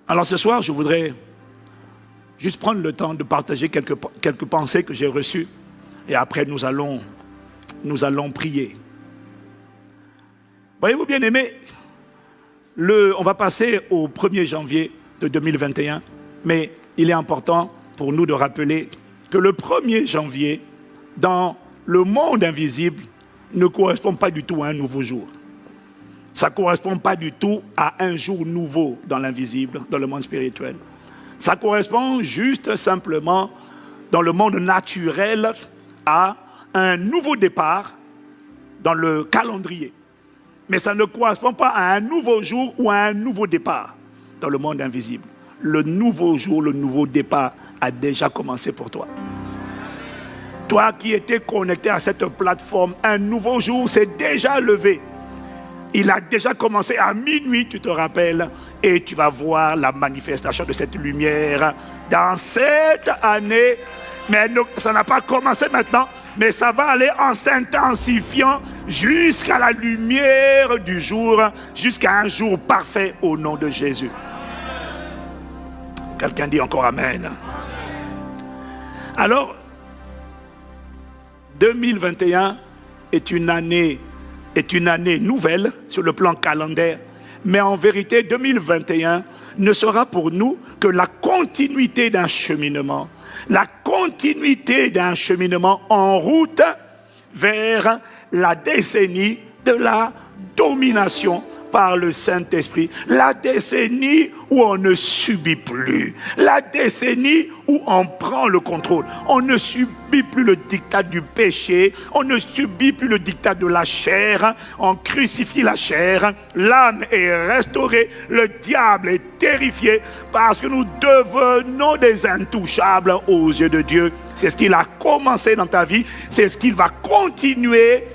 Alors ce soir, je voudrais juste prendre le temps de partager quelques pensées que j'ai reçues. Et après, nous allons prier. Voyez-vous, bien-aimés, on va passer au 1er janvier de 2021. Mais il est important pour nous de rappeler que le 1er janvier, dans le monde invisible, ne correspond pas du tout à un nouveau jour. Ça ne correspond pas du tout à un jour nouveau dans l'invisible, dans le monde spirituel. Ça correspond juste simplement, dans le monde naturel, à un nouveau départ dans le calendrier. Mais ça ne correspond pas à un nouveau jour ou à un nouveau départ dans le monde invisible. Le nouveau jour, le nouveau départ a déjà commencé pour toi. Toi qui étais connecté à cette plateforme, un nouveau jour s'est déjà levé. Il a déjà commencé à minuit, tu te rappelles, et tu vas voir la manifestation de cette lumière dans cette année. Mais ça n'a pas commencé maintenant, mais ça va aller en s'intensifiant jusqu'à la lumière du jour, jusqu'à un jour parfait au nom de Jésus. Quelqu'un dit encore Amen. Alors, 2021 est une année nouvelle sur le plan calendaire. Mais en vérité, 2021 ne sera pour nous que la continuité d'un cheminement. La continuité d'un cheminement en route vers la décennie de la domination par le Saint-Esprit. La décennie où on ne subit plus. La décennie où on prend le contrôle. On ne subit plus le diktat du péché. On ne subit plus le diktat de la chair. On crucifie la chair. L'âme est restaurée. Le diable est terrifié parce que nous devenons des intouchables aux yeux de Dieu. C'est ce qu'il a commencé dans ta vie. C'est ce qu'il va continuer.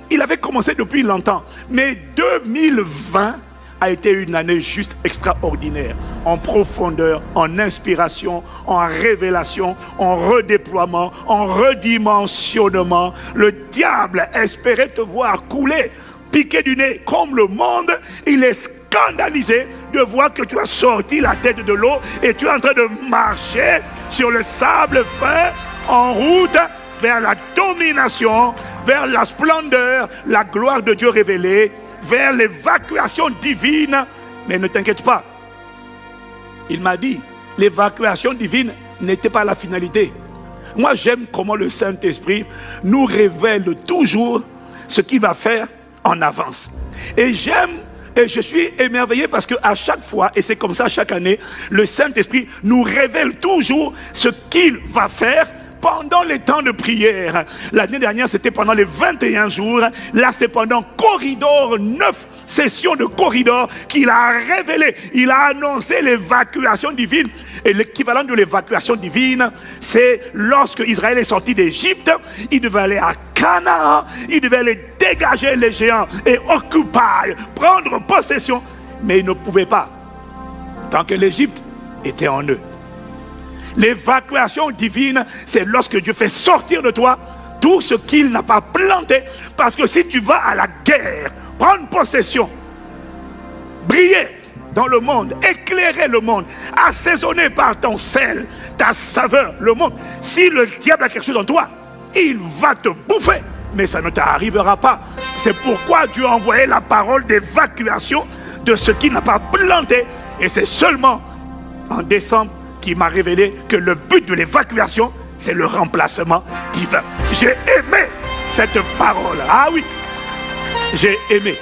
Il avait commencé depuis longtemps, mais 2020 a été une année juste extraordinaire, en profondeur, en inspiration, en révélation, en redéploiement, en redimensionnement. Le diable espérait te voir couler, piquer du nez comme le monde. Il est scandalisé de voir que tu as sorti la tête de l'eau et tu es en train de marcher sur le sable fin en route vers la domination, vers la splendeur, la gloire de Dieu révélée, vers l'évacuation divine. Mais ne t'inquiète pas. Il m'a dit, l'évacuation divine n'était pas la finalité. Moi, j'aime comment le Saint-Esprit nous révèle toujours ce qu'il va faire en avance. Et je suis émerveillé parce qu'à chaque fois, et c'est comme ça chaque année, le Saint-Esprit nous révèle toujours ce qu'il va faire pendant les temps de prière. L'année dernière, c'était pendant les 21 jours. Là, c'est pendant corridor, 9 sessions de corridor qu'il a révélé. Il a annoncé l'évacuation divine. Et l'équivalent de l'évacuation divine, c'est lorsque Israël est sorti d'Égypte, il devait aller à Canaan, il devait aller dégager les géants et occuper, prendre possession. Mais il ne pouvait pas, tant que l'Égypte était en eux. L'évacuation divine, c'est lorsque Dieu fait sortir de toi tout ce qu'il n'a pas planté. Parce que si tu vas à la guerre, prendre possession, briller dans le monde, éclairer le monde, assaisonner par ton sel, ta saveur, le monde, si le diable a quelque chose en toi, il va te bouffer. Mais ça ne t'arrivera pas. C'est pourquoi Dieu a envoyé la parole d'évacuation de ce qu'il n'a pas planté. Et c'est seulement en décembre qui m'a révélé que le but de l'évacuation, c'est le remplacement divin. J'ai aimé cette parole. Ah oui, j'ai aimé.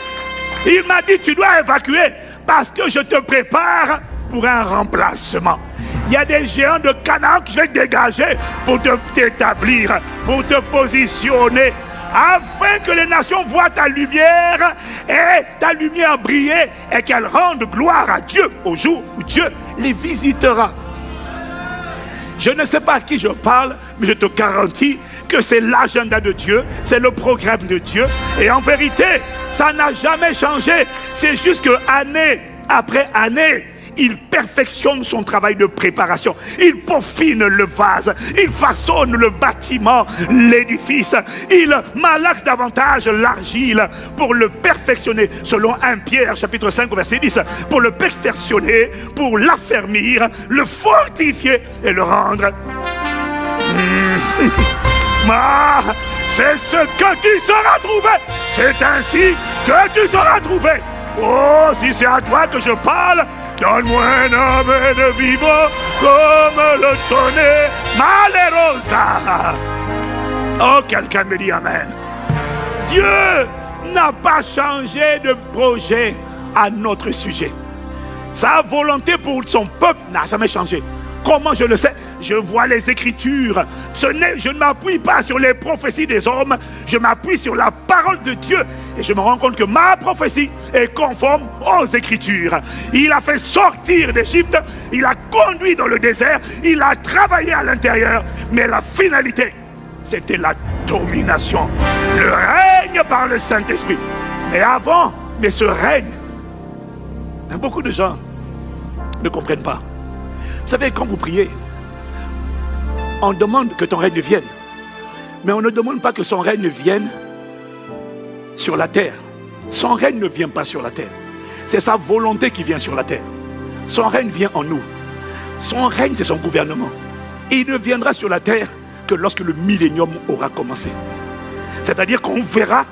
Il m'a dit, tu dois évacuer parce que je te prépare pour un remplacement. Il y a des géants de Canaan que je vais dégager pour t'établir, pour te positionner, afin que les nations voient ta lumière et ta lumière briller et qu'elles rendent gloire à Dieu au jour où Dieu les visitera. Je ne sais pas à qui je parle, mais je te garantis que c'est l'agenda de Dieu, c'est le programme de Dieu. Et en vérité, ça n'a jamais changé. C'est juste que année après année, il perfectionne son travail de préparation. Il peaufine le vase, il façonne le bâtiment, l'édifice. Il malaxe davantage l'argile pour le perfectionner, selon 1 Pierre chapitre 5 verset 10, pour le perfectionner, pour l'affermir, le fortifier et le rendre. C'est ce que tu seras trouvé. C'est ainsi que tu seras trouvé. Oh, si c'est à toi que je parle, donne-moi un homme de vivre comme le tonnerre malheureusement. Oh, quelqu'un me dit amen. Dieu n'a pas changé de projet à notre sujet. Sa volonté pour son peuple n'a jamais changé. Comment je le sais? Je vois les Écritures. Je ne m'appuie pas sur les prophéties des hommes. Je m'appuie sur la parole de Dieu. Et je me rends compte que ma prophétie est conforme aux Écritures. Il a fait sortir d'Égypte. Il a conduit dans le désert. Il a travaillé à l'intérieur. Mais la finalité, c'était la domination. Le règne par le Saint-Esprit. Mais ce règne, beaucoup de gens ne comprennent pas. Vous savez, quand vous priez, on demande que ton règne vienne. Mais on ne demande pas que son règne vienne sur la terre. Son règne ne vient pas sur la terre. C'est sa volonté qui vient sur la terre. Son règne vient en nous. Son règne, c'est son gouvernement. Il ne viendra sur la terre que lorsque le millénium aura commencé. C'est-à-dire qu'on verra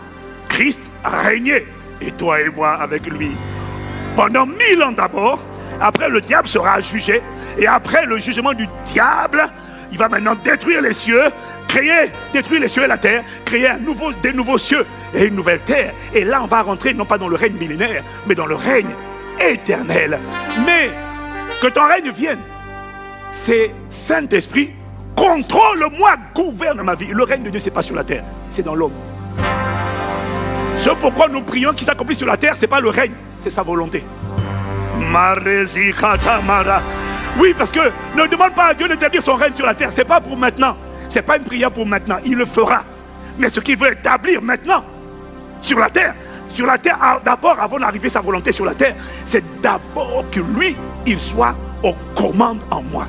Christ régner, et toi et moi avec lui. Pendant 1000 ans d'abord, après le diable sera jugé, et après le jugement du diable, il va maintenant détruire les cieux, détruire les cieux et la terre, créer des nouveaux cieux et une nouvelle terre. Et là, on va rentrer non pas dans le règne millénaire, mais dans le règne éternel. Mais que ton règne vienne, c'est Saint-Esprit, contrôle-moi, gouverne ma vie. Le règne de Dieu, c'est pas sur la terre, c'est dans l'homme. Ce pourquoi nous prions qu'il s'accomplisse sur la terre, c'est pas le règne, c'est sa volonté. Oui, parce que ne demande pas à Dieu d'établir son règne sur la terre. C'est pas pour maintenant. C'est pas une prière pour maintenant. Il le fera. Mais ce qu'il veut établir maintenant sur la terre, d'abord, avant d'arriver sa volonté sur la terre, c'est d'abord que lui, il soit aux commandes en moi.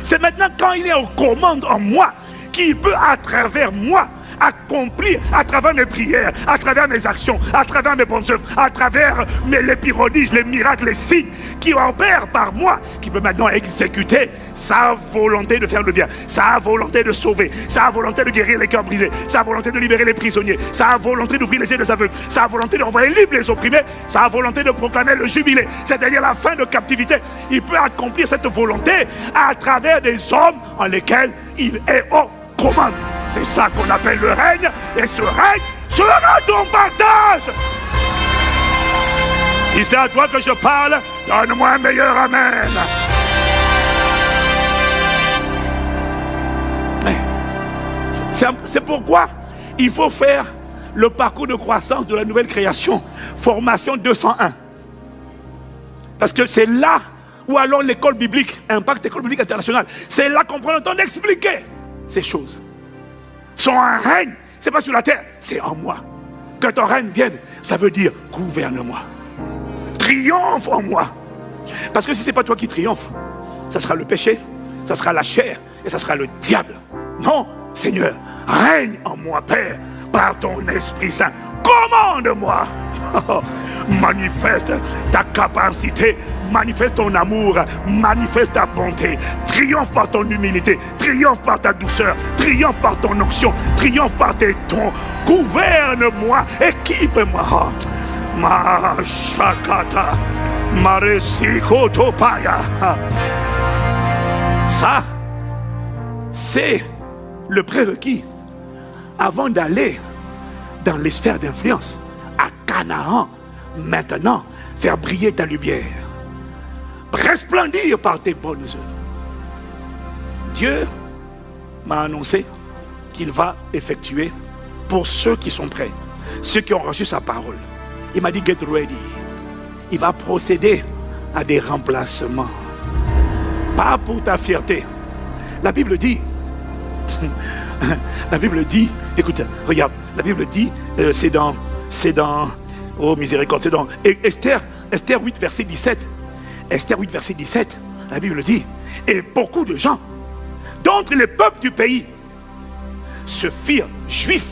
C'est maintenant quand il est aux commandes en moi qu'il peut à travers moi accomplir, à travers mes prières, à travers mes actions, à travers mes bonnes œuvres, à travers les prodiges, les miracles, les signes qui opèrent par moi, qui peut maintenant exécuter sa volonté de faire le bien, sa volonté de sauver, sa volonté de guérir les cœurs brisés, sa volonté de libérer les prisonniers, sa volonté d'ouvrir les yeux des aveugles, sa volonté de renvoyer libres les opprimés, sa volonté de proclamer le jubilé, c'est-à-dire la fin de captivité. Il peut accomplir cette volonté à travers des hommes en lesquels il est aux commandes. C'est ça qu'on appelle le règne, et ce règne sera ton partage. Si c'est à toi que je parle, donne-moi un meilleur amen. C'est pourquoi il faut faire le parcours de croissance de la nouvelle création, formation 201. Parce que c'est là où alors l'école biblique, Impact École Biblique Internationale, c'est là qu'on prend le temps d'expliquer ces choses. Son règne, c'est pas sur la terre, c'est en moi. Que ton règne vienne, ça veut dire gouverne-moi. Triomphe en moi. Parce que si c'est pas toi qui triomphe, ça sera le péché, ça sera la chair et ça sera le diable. Non, Seigneur, règne en moi, Père, par ton Esprit Saint. Commande-moi. Manifeste ta capacité, manifeste ton amour, manifeste ta bonté, triomphe par ton humilité, triomphe par ta douceur, triomphe par ton onction, triomphe par tes dons. Gouverne-moi, équipe-moi. Ma shakata, ma resikotopaya. Ça, c'est le prérequis avant d'aller dans les sphères d'influence. À Canaan, maintenant, faire briller ta lumière, resplendir par tes bonnes œuvres. Dieu m'a annoncé qu'il va effectuer pour ceux qui sont prêts, ceux qui ont reçu sa parole. Il m'a dit get ready. Il va procéder à des remplacements. Pas pour ta fierté. La Bible dit, écoute, regarde, la Bible dit, c'est dans, oh miséricorde, c'est dans Esther 8, verset 17. Esther 8, verset 17, la Bible dit, et beaucoup de gens d'entre les peuples du pays se firent juifs,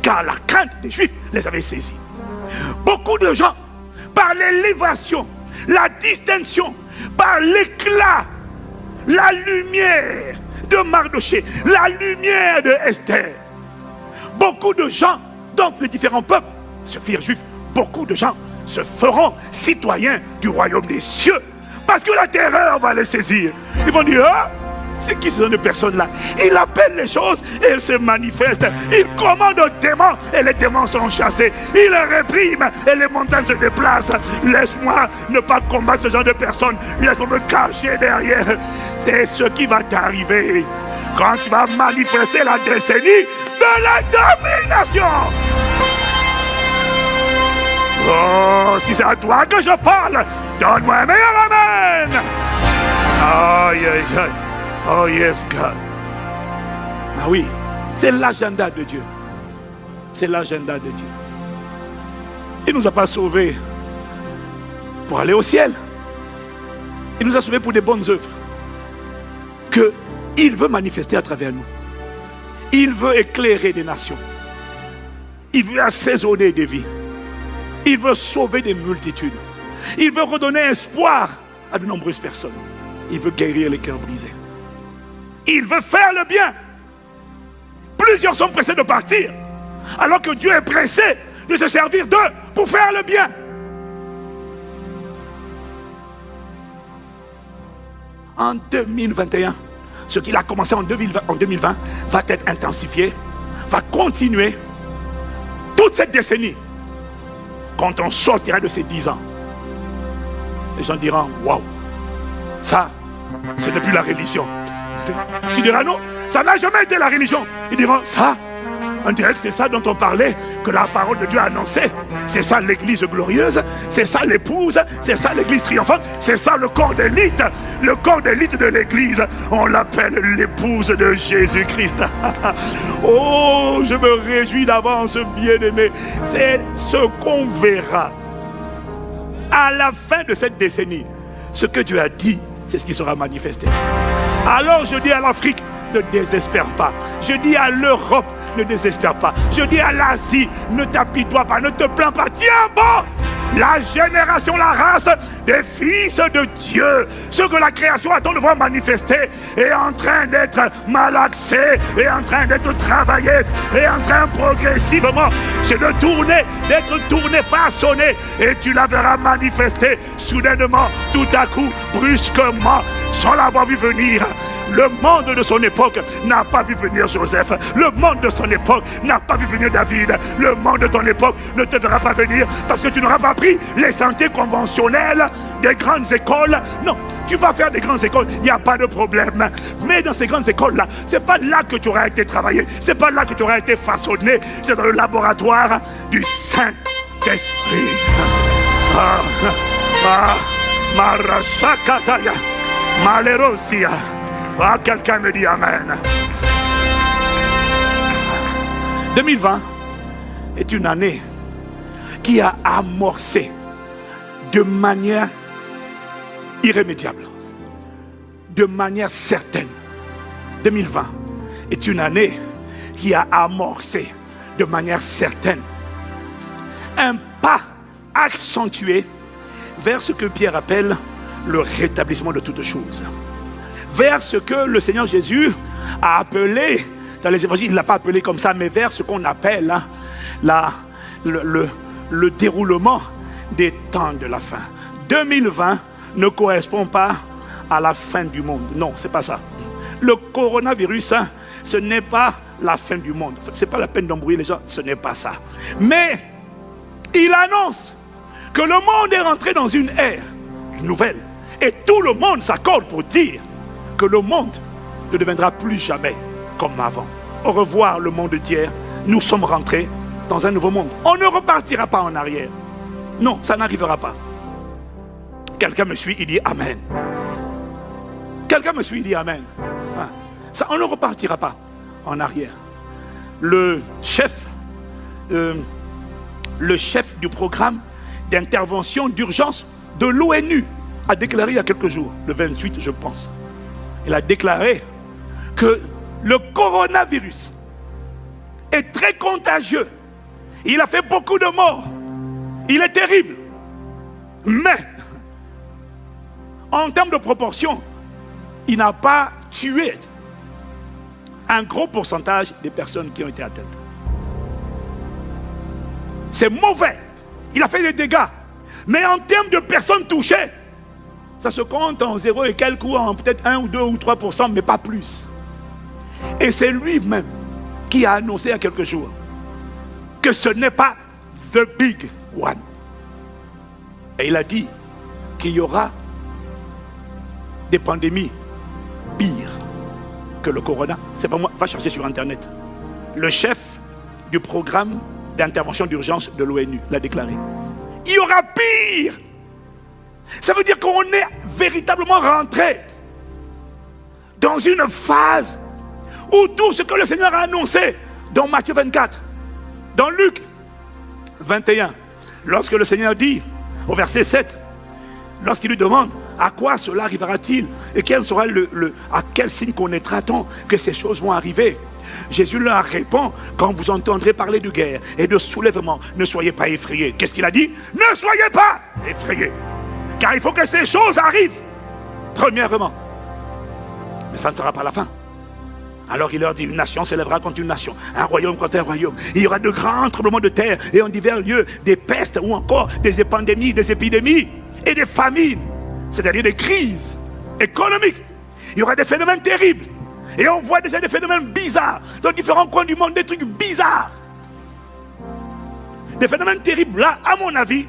car la crainte des juifs les avait saisis. Beaucoup de gens, par l'élévation, la distinction, par l'éclat, la lumière de Mardoché, la lumière de Esther, beaucoup de gens, donc les différents peuples, se firent juifs. Beaucoup de gens se feront citoyens du royaume des cieux, parce que la terreur va les saisir. Ils vont dire, ah, c'est qui ce genre de personnes-là? Il appelle les choses et elles se manifestent. Il commande aux démons et les démons sont chassés. Il réprime et les montagnes se déplacent. Laisse-moi ne pas combattre ce genre de personnes. Laisse-moi me cacher derrière. C'est ce qui va t'arriver quand tu vas manifester la décennie de la domination. Oh, si c'est à toi que je parle, donne-moi un meilleur amen. Aïe, aïe, aïe. Oh yes, God. Ah oui, c'est l'agenda de Dieu. C'est l'agenda de Dieu. Il ne nous a pas sauvés pour aller au ciel. Il nous a sauvés pour des bonnes œuvres qu'il veut manifester à travers nous. Il veut éclairer des nations. Il veut assaisonner des vies. Il veut sauver des multitudes. Il veut redonner espoir à de nombreuses personnes. Il veut guérir les cœurs brisés. Il veut faire le bien. Plusieurs sont pressés de partir, alors que Dieu est pressé de se servir d'eux pour faire le bien. En 2021, ce qu'il a commencé en 2020 va être intensifié, va continuer toute cette décennie. Quand on sortira de ces 10 ans, les gens diront, waouh, ça, ce n'est plus la religion. Tu diras non, ça n'a jamais été la religion. Ils diront ça, on dirait que c'est ça dont on parlait, que la parole de Dieu a annoncé. C'est ça l'église glorieuse, c'est ça l'épouse, c'est ça l'église triomphante, c'est ça le corps d'élite. Le corps d'élite de l'église, on l'appelle l'épouse de Jésus-Christ. Oh, je me réjouis d'avance, bien-aimé. C'est ce qu'on verra à la fin de cette décennie. Ce que Dieu a dit, c'est ce qui sera manifesté. Alors je dis à l'Afrique, ne désespère pas. Je dis à l'Europe, ne désespère pas. Je dis à l'Asie, ne t'apitoie pas, ne te plains pas. Tiens bon, la génération, la race des fils de Dieu, ce que la création attend de voir manifester, est en train d'être malaxé, est en train d'être travaillé, est en train progressivement d'être tourné, façonné, et tu la verras manifester soudainement, tout à coup, brusquement, sans l'avoir vu venir. Le monde de son époque n'a pas vu venir Joseph. Le monde de son époque n'a pas vu venir David. Le monde de ton époque ne te verra pas venir parce que tu n'auras pas pris les sentiers conventionnels des grandes écoles. Non, tu vas faire des grandes écoles, il n'y a pas de problème. Mais dans ces grandes écoles-là, c'est pas là que tu auras été travaillé. C'est pas là que tu auras été façonné. C'est dans le laboratoire du Saint-Esprit. Marashakataya, Malerosia. Ah, quelqu'un me dit Amen. 2020 est une année qui a amorcé de manière irrémédiable, de manière certaine. 2020 est une année qui a amorcé de manière certaine un pas accentué vers ce que Pierre appelle le rétablissement de toutes choses. Vers ce que le Seigneur Jésus a appelé, dans les évangiles, il ne l'a pas appelé comme ça, mais vers ce qu'on appelle le déroulement des temps de la fin. 2020 ne correspond pas à la fin du monde. Non, c'est pas ça. Le coronavirus, ce n'est pas la fin du monde. Ce n'est pas la peine d'embrouiller les gens, ce n'est pas ça. Mais il annonce que le monde est rentré dans une ère nouvelle. Et tout le monde s'accorde pour dire que le monde ne deviendra plus jamais comme avant. Au revoir le monde d'hier, nous sommes rentrés dans un nouveau monde. On ne repartira pas en arrière. Non, ça n'arrivera pas. Quelqu'un me suit, il dit Amen. Quelqu'un me suit, il dit Amen. Ça, on ne repartira pas en arrière. Le chef du programme d'intervention d'urgence de l'ONU a déclaré il y a quelques jours, le 28 je pense, il a déclaré que le coronavirus est très contagieux. Il a fait beaucoup de morts. Il est terrible. Mais, en termes de proportion, il n'a pas tué un gros pourcentage des personnes qui ont été atteintes. C'est mauvais. Il a fait des dégâts. Mais en termes de personnes touchées, ça se compte en 0 et quelques ou en peut-être 1 ou 2 ou 3%, mais pas plus. Et c'est lui-même qui a annoncé il y a quelques jours que ce n'est pas the big one. Et il a dit qu'il y aura des pandémies pires que le corona. C'est pas moi, va chercher sur internet. Le chef du programme d'intervention d'urgence de l'ONU l'a déclaré. Il y aura pire. Ça veut dire qu'on est véritablement rentré dans une phase où tout ce que le Seigneur a annoncé dans Matthieu 24, dans Luc 21, lorsque le Seigneur dit au verset 7, lorsqu'il lui demande à quoi cela arrivera-t-il et quel sera à quel signe connaîtra-t-on que ces choses vont arriver, Jésus leur répond: quand vous entendrez parler de guerre et de soulèvement, ne soyez pas effrayés. Qu'est-ce qu'il a dit? Ne soyez pas effrayés, car il faut que ces choses arrivent premièrement, mais ça ne sera pas la fin. Alors il leur dit: une nation s'élèvera contre une nation, un royaume contre un royaume. Il y aura de grands tremblements de terre et en divers lieux des pestes ou encore des pandémies, des épidémies et des famines, c'est-à-dire des crises économiques. Il y aura des phénomènes terribles. Et on voit déjà des phénomènes bizarres dans différents coins du monde, des trucs bizarres. Des phénomènes terribles. Là, à mon avis,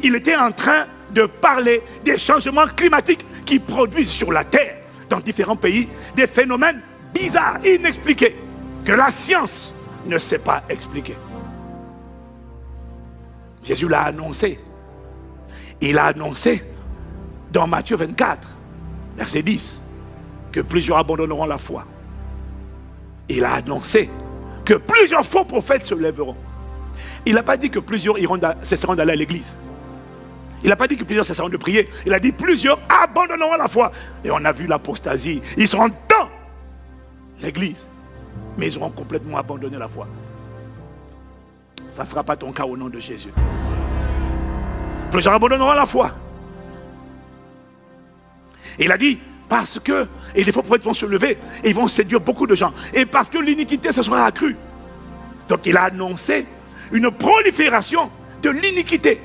il était en train de parler des changements climatiques qui produisent sur la terre, dans différents pays, des phénomènes bizarres, inexpliqués, que la science ne sait pas expliquer. Jésus l'a annoncé. Il a annoncé dans Matthieu 24, verset 10, que plusieurs abandonneront la foi. Il a annoncé que plusieurs faux prophètes se lèveront. Il n'a pas dit que plusieurs cesseront d'aller à l'église. Il n'a pas dit que plusieurs cesseront de prier. Il a dit plusieurs abandonneront la foi. Et on a vu l'apostasie. Ils seront dans l'église, mais ils auront complètement abandonné la foi. Ça ne sera pas ton cas au nom de Jésus. Plusieurs abandonneront la foi. Et il a dit, parce que, et les faux prophètes vont se lever, et ils vont séduire beaucoup de gens. Et parce que l'iniquité se sera accrue. Donc il a annoncé une prolifération de l'iniquité.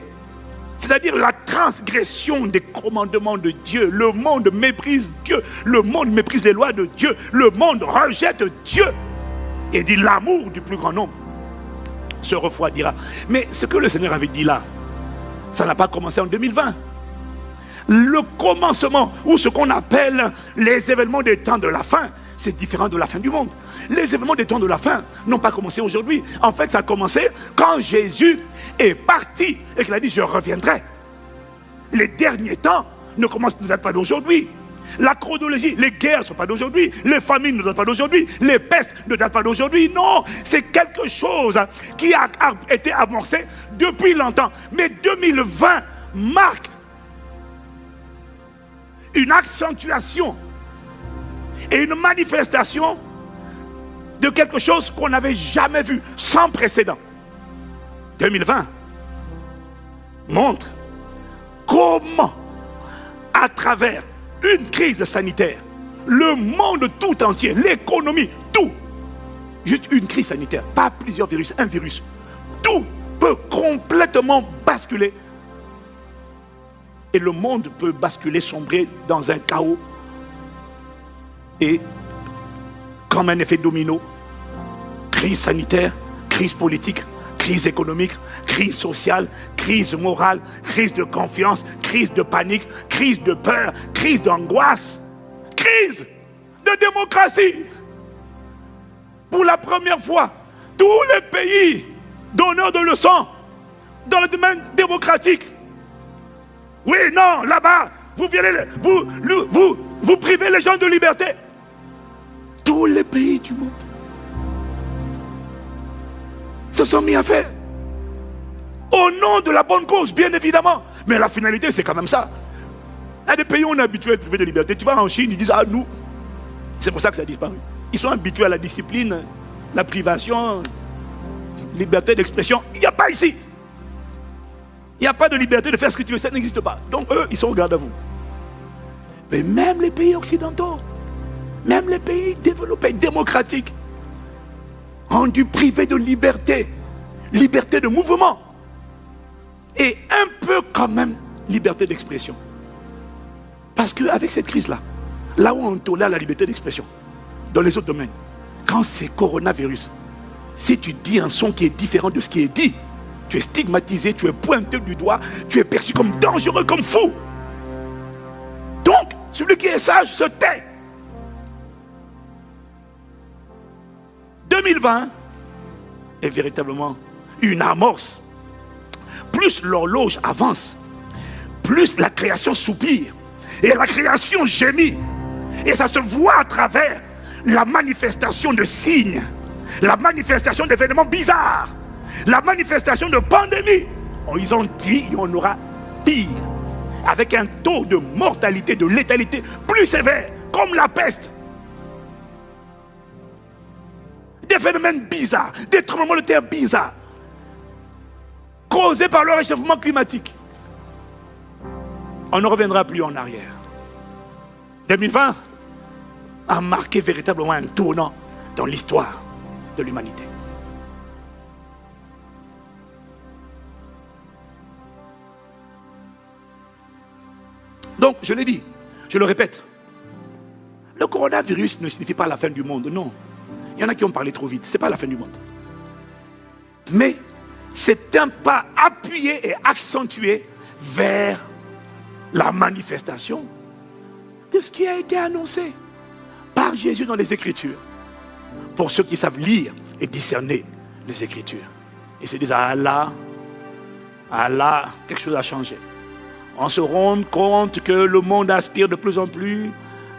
C'est-à-dire la transgression des commandements de Dieu. Le monde méprise Dieu. Le monde méprise les lois de Dieu. Le monde rejette Dieu. Et dit l'amour du plus grand nombre se refroidira. Mais ce que le Seigneur avait dit là, ça n'a pas commencé en 2020. Le commencement, ou ce qu'on appelle les événements des temps de la fin, c'est différent de la fin du monde. Les événements des temps de la fin n'ont pas commencé aujourd'hui. En fait, ça a commencé quand Jésus est parti et qu'il a dit: je reviendrai. Les derniers temps ne datent pas d'aujourd'hui. La chronologie, les guerres ne sont pas d'aujourd'hui. Les famines ne datent pas d'aujourd'hui. Les pestes ne datent pas d'aujourd'hui. Non, c'est quelque chose qui a été amorcé depuis longtemps. Mais 2020 marque une accentuation et une manifestation de quelque chose qu'on n'avait jamais vu, sans précédent. 2020 montre comment, à travers une crise sanitaire, le monde tout entier, l'économie, tout, juste une crise sanitaire, pas plusieurs virus, un virus, tout peut complètement basculer. Et le monde peut basculer, sombrer dans un chaos. Et comme un effet domino, crise sanitaire, crise politique, crise économique, crise sociale, crise morale, crise de confiance, crise de panique, crise de peur, crise d'angoisse, crise de démocratie. Pour la première fois, tous les pays donneurs de leçons dans le domaine démocratique. Oui, non, là-bas, vous privez les gens de liberté. Tous les pays du monde se sont mis à faire. Au nom de la bonne cause, bien évidemment. Mais la finalité, c'est quand même ça. Il y a des pays où on est habitué à être privé de liberté. Tu vas en Chine, ils disent, ah nous, c'est pour ça que ça a disparu. Ils sont habitués à la discipline, la privation, liberté d'expression. Il n'y a pas ici. Il n'y a pas de liberté de faire ce que tu veux, ça n'existe pas. Donc eux, ils sont au garde à vous. Mais même les pays occidentaux, même les pays développés, démocratiques, ont dû priver de liberté, liberté de mouvement, et un peu quand même liberté d'expression. Parce qu'avec cette crise-là, là où on tolère la liberté d'expression, dans les autres domaines, quand c'est coronavirus, si tu dis un son qui est différent de ce qui est dit, tu es stigmatisé, tu es pointé du doigt, tu es perçu comme dangereux, comme fou. Donc, celui qui est sage se tait. 2020 est véritablement une amorce. Plus l'horloge avance, plus la création soupire. Et la création gémit. Et ça se voit à travers la manifestation de signes, la manifestation d'événements bizarres, la manifestation de pandémie. Ils ont dit qu'il y en aura pire, avec un taux de mortalité, de létalité plus sévère, comme la peste. Des phénomènes bizarres, des tremblements de terre bizarres, causés par le réchauffement climatique. On ne reviendra plus en arrière. 2020 a marqué véritablement un tournant dans l'histoire de l'humanité. Donc, je l'ai dit, je le répète, le coronavirus ne signifie pas la fin du monde, non. Il y en a qui ont parlé trop vite, ce n'est pas la fin du monde. Mais c'est un pas appuyé et accentué vers la manifestation de ce qui a été annoncé par Jésus dans les Écritures. Pour ceux qui savent lire et discerner les Écritures. Ils se disent, ah là, quelque chose a changé. On se rend compte que le monde aspire de plus en plus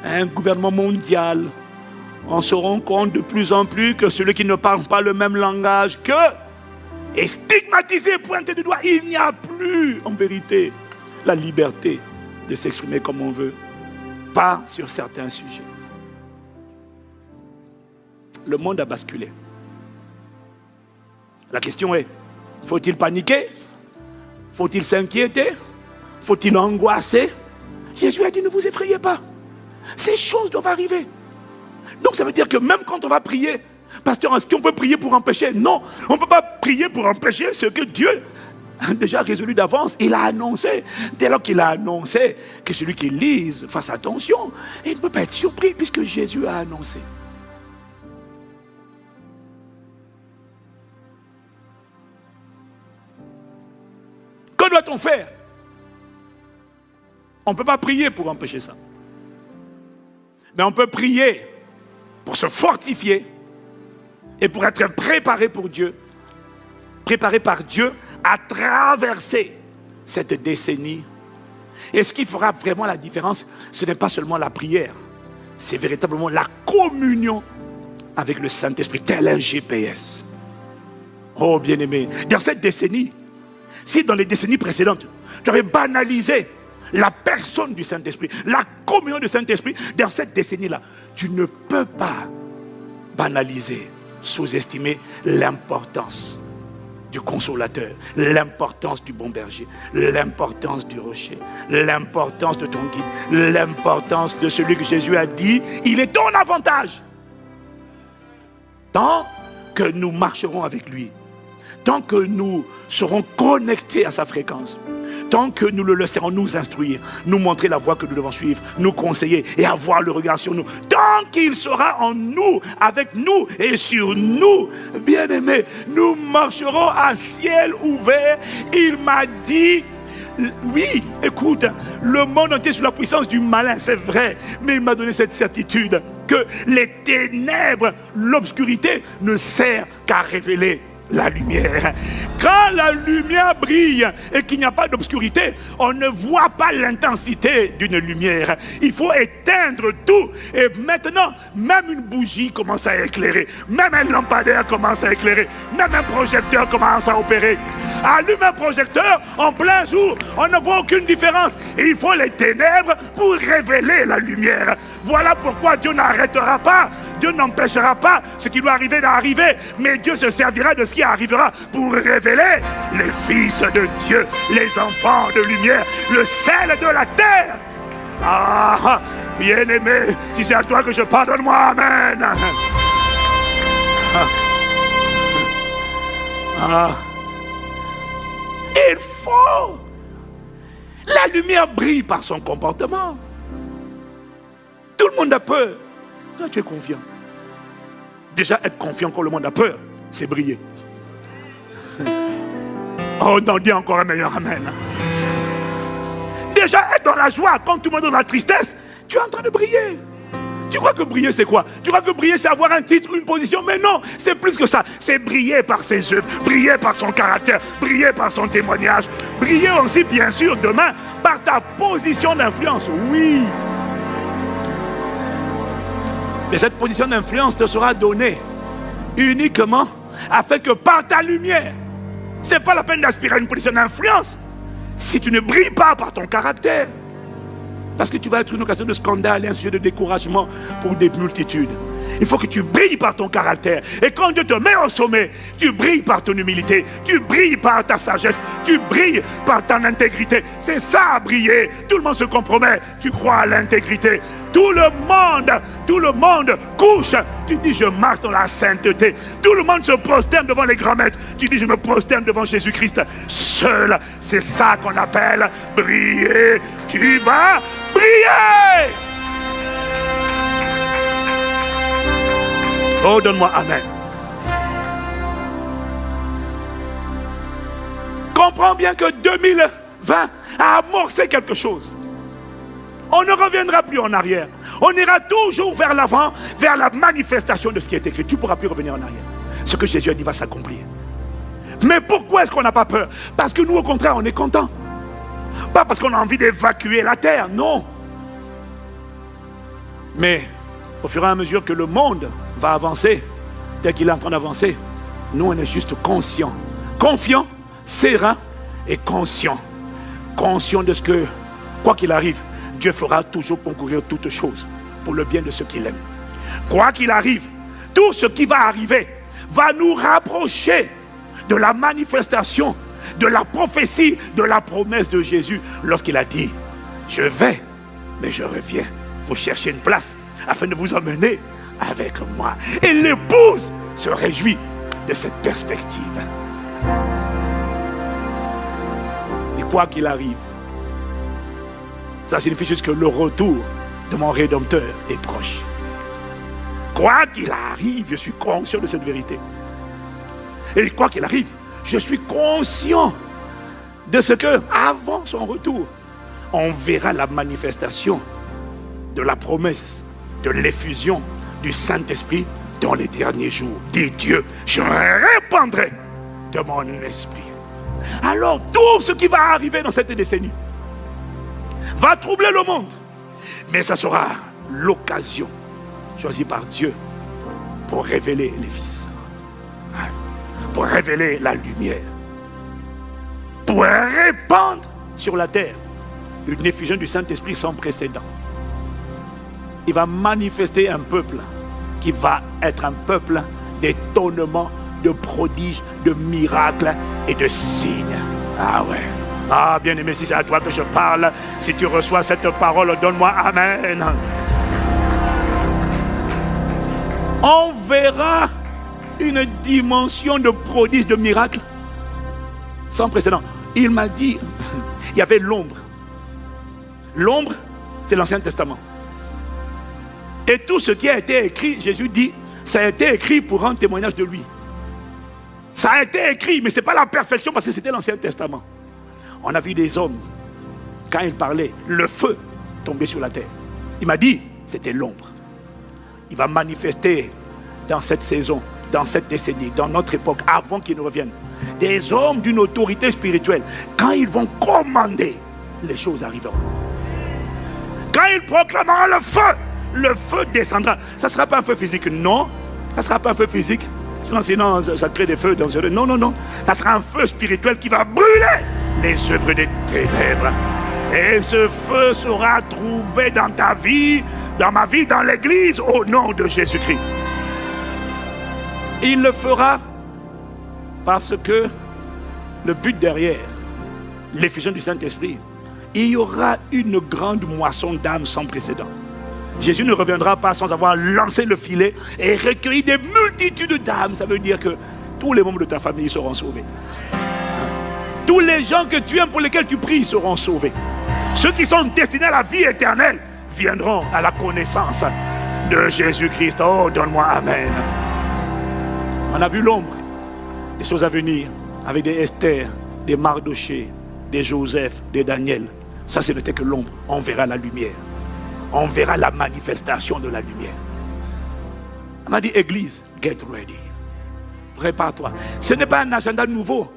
à un gouvernement mondial. On se rend compte de plus en plus que celui qui ne parle pas le même langage qu'eux est stigmatisé, pointé du doigt. Il n'y a plus, en vérité, la liberté de s'exprimer comme on veut. Pas sur certains sujets. Le monde a basculé. La question est, faut-il paniquer? Faut-il s'inquiéter? Faut-il angoisser? Jésus a dit, ne vous effrayez pas. Ces choses doivent arriver. Donc ça veut dire que même quand on va prier, pasteur, est-ce qu'on peut prier pour empêcher? Non, on ne peut pas prier pour empêcher ce que Dieu a déjà résolu d'avance. Il a annoncé. Dès lors qu'il a annoncé, que celui qui lise fasse attention. Et il ne peut pas être surpris puisque Jésus a annoncé. Que doit-on faire? On ne peut pas prier pour empêcher ça. Mais on peut prier pour se fortifier et pour être préparé pour Dieu, préparé par Dieu à traverser cette décennie. Et ce qui fera vraiment la différence, ce n'est pas seulement la prière, c'est véritablement la communion avec le Saint-Esprit, tel un GPS. Oh bien-aimé, dans cette décennie, si dans les décennies précédentes, tu avais banalisé la personne du Saint-Esprit, la communion du Saint-Esprit, dans cette décennie-là, tu ne peux pas banaliser, sous-estimer l'importance du consolateur, l'importance du bon berger, l'importance du rocher, l'importance de ton guide, l'importance de celui que Jésus a dit, il est ton avantage. Tant que nous marcherons avec lui, tant que nous serons connectés à sa fréquence, tant que nous le laisserons nous instruire, nous montrer la voie que nous devons suivre, nous conseiller et avoir le regard sur nous, tant qu'il sera en nous, avec nous et sur nous, bien-aimés, nous marcherons à ciel ouvert. Il m'a dit, oui, écoute, le monde entier est sous la puissance du malin, c'est vrai, mais il m'a donné cette certitude que les ténèbres, l'obscurité ne sert qu'à révéler la lumière. Quand la lumière brille et qu'il n'y a pas d'obscurité, on ne voit pas l'intensité d'une lumière. Il faut éteindre tout. Et maintenant, même une bougie commence à éclairer. Même un lampadaire commence à éclairer. Même un projecteur commence à opérer. Allume un projecteur en plein jour, on ne voit aucune différence. Et il faut les ténèbres pour révéler la lumière. Voilà pourquoi Dieu n'arrêtera pas. Dieu n'empêchera pas ce qui doit arriver d'arriver, mais Dieu se servira de ce qui arrivera pour révéler les fils de Dieu, les enfants de lumière, le sel de la terre. Ah, bien-aimé, si c'est à toi que je parle, moi, amen. Il faut. La lumière brille par son comportement. Tout le monde a peur. Toi, tu es confiant. Déjà, être confiant quand le monde a peur, c'est briller. Oh, on dit encore un meilleur amen. Déjà, être dans la joie quand tout le monde est dans la tristesse, tu es en train de briller. Tu crois que briller, c'est quoi? Tu crois que briller, c'est avoir un titre, une position? Mais non, c'est plus que ça. C'est briller par ses œuvres, briller par son caractère, briller par son témoignage. Briller aussi, bien sûr, demain, par ta position d'influence. Oui. Mais cette position d'influence te sera donnée uniquement afin que par ta lumière, ce n'est pas la peine d'aspirer à une position d'influence si tu ne brilles pas par ton caractère. Parce que tu vas être une occasion de scandale et un sujet de découragement pour des multitudes. Il faut que tu brilles par ton caractère. Et quand Dieu te met au sommet, tu brilles par ton humilité, tu brilles par ta sagesse, tu brilles par ton intégrité. C'est ça, briller. Tout le monde se compromet. Tu crois à l'intégrité. Tout le monde couche. Tu dis, je marche dans la sainteté. Tout le monde se prosterne devant les grands maîtres. Tu dis, je me prosterne devant Jésus-Christ. Seul, c'est ça qu'on appelle briller. Tu vas briller. Oh, donne-moi amen. Comprends bien que 2020 a amorcé quelque chose. On ne reviendra plus en arrière. On ira toujours vers l'avant, vers la manifestation de ce qui est écrit. Tu ne pourras plus revenir en arrière. Ce que Jésus a dit va s'accomplir. Mais pourquoi est-ce qu'on n'a pas peur? Parce que nous, au contraire, on est content. Pas parce qu'on a envie d'évacuer la terre, non. Mais au fur et à mesure que le monde va avancer, tel qu'il est en train d'avancer, nous, on est juste conscients. Confiants, sereins et conscients. Conscients de ce que, quoi qu'il arrive, Dieu fera toujours concourir toutes choses pour le bien de ceux qu'il aime. Quoi qu'il arrive, tout ce qui va arriver va nous rapprocher de la manifestation, de la prophétie, de la promesse de Jésus lorsqu'il a dit, je vais, mais je reviens. Vous cherchez une place afin de vous emmener avec moi. Et l'épouse se réjouit de cette perspective. Et quoi qu'il arrive, ça signifie juste que le retour de mon Rédempteur est proche. Quoi qu'il arrive, je suis conscient de cette vérité. Et quoi qu'il arrive, je suis conscient de ce que, avant son retour, on verra la manifestation de la promesse, de l'effusion du Saint-Esprit dans les derniers jours. Dit Dieu, je répandrai de mon esprit. Alors tout ce qui va arriver dans cette décennie va troubler le monde. Mais ça sera l'occasion choisie par Dieu pour révéler les fils. Pour révéler la lumière. Pour répandre sur la terre une effusion du Saint-Esprit sans précédent. Il va manifester un peuple qui va être un peuple d'étonnement, de prodiges, de miracles et de signes. Ah ouais. Ah bien-aimé, si c'est à toi que je parle, si tu reçois cette parole, donne-moi amen. On verra une dimension de prodiges, de miracles sans précédent. Il m'a dit, il y avait l'ombre. L'ombre, c'est l'Ancien Testament. Et tout ce qui a été écrit, Jésus dit, ça a été écrit pour rendre témoignage de lui. Ça a été écrit, mais ce n'est pas la perfection parce que c'était l'Ancien Testament. On a vu des hommes, quand ils parlaient, le feu tombait sur la terre. Il m'a dit, c'était l'ombre. Il va manifester dans cette saison dans cette décennie, dans notre époque, avant qu'ils ne reviennent, des hommes d'une autorité spirituelle, quand ils vont commander, les choses arriveront. Quand ils proclameront le feu descendra. Ça ne sera pas un feu physique, non. Ça ne sera pas un feu physique. Sinon, ça crée des feux dangereux. Non, non, non. Ça sera un feu spirituel qui va brûler les œuvres des ténèbres. Et ce feu sera trouvé dans ta vie, dans ma vie, dans l'église, au nom de Jésus-Christ. Il le fera parce que le but derrière l'effusion du Saint-Esprit, il y aura une grande moisson d'âmes sans précédent. Jésus ne reviendra pas sans avoir lancé le filet et recueilli des multitudes d'âmes. Ça veut dire que tous les membres de ta famille seront sauvés. Tous les gens que tu aimes, pour lesquels tu pries, seront sauvés. Ceux qui sont destinés à la vie éternelle viendront à la connaissance de Jésus-Christ. Oh, donne-moi Amen. On a vu l'ombre des choses à venir avec des Esther, des Mardoché, des Joseph, des Daniel. Ça, ce n'était que l'ombre. On verra la lumière. On verra la manifestation de la lumière. Elle m'a dit, Église, get ready. Prépare-toi. Ce n'est pas un agenda nouveau.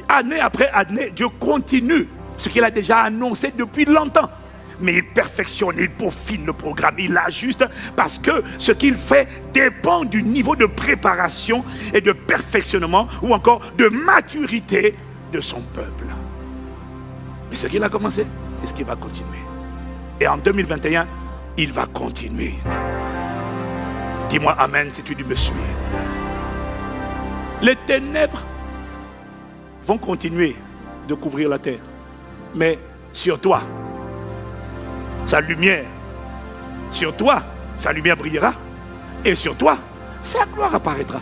Année après année, Dieu continue ce qu'il a déjà annoncé depuis longtemps. Mais il perfectionne, il peaufine le programme, il l'ajuste parce que ce qu'il fait dépend du niveau de préparation et de perfectionnement ou encore de maturité de son peuple. Mais ce qu'il a commencé, c'est ce qu'il va continuer. Et en 2021, il va continuer. Dis-moi Amen si tu me suis. Les ténèbres vont continuer de couvrir la terre. Mais sur toi, sa lumière, sur toi, sa lumière brillera. Et sur toi, sa gloire apparaîtra.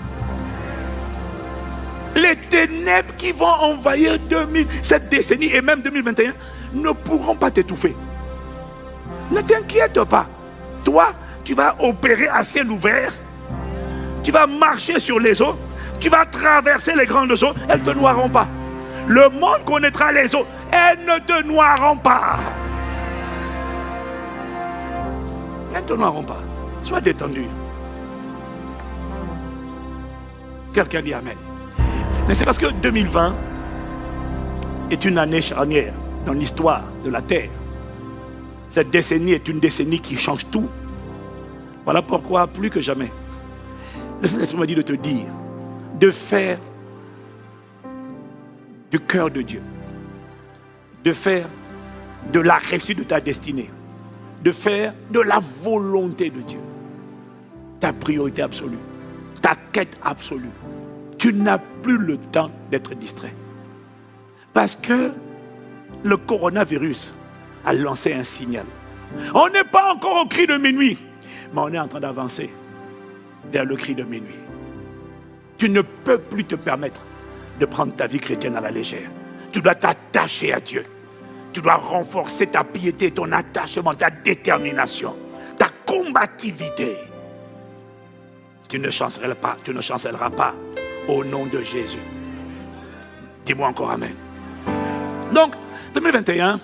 Les ténèbres qui vont envahir cette décennie et même 2021 ne pourront pas t'étouffer. Ne t'inquiète pas. Toi, tu vas opérer à ciel ouvert. Tu vas marcher sur les eaux. Tu vas traverser les grandes eaux. Elles ne te noieront pas. Le monde connaîtra les eaux. Elles ne te noieront pas. Elles ne te noieront pas. Sois détendu. Quelqu'un dit Amen. Mais c'est parce que 2020 est une année charnière dans l'histoire de la terre. Cette décennie est une décennie qui change tout. Voilà pourquoi, plus que jamais, le Saint-Esprit m'a dit de te dire, de faire du cœur de Dieu, de faire de la réussite de ta destinée, de faire de la volonté de Dieu ta priorité absolue, ta quête absolue. Tu n'as plus le temps d'être distrait. Parce que le coronavirus a lancé un signal. On n'est pas encore au cri de minuit, mais on est en train d'avancer vers le cri de minuit. Tu ne peux plus te permettre de prendre ta vie chrétienne à la légère. Tu dois t'attacher à Dieu. Tu dois renforcer ta piété, ton attachement, ta détermination, ta combativité. Tu ne chancelleras pas au nom de Jésus. Dis-moi encore Amen. Donc, 2021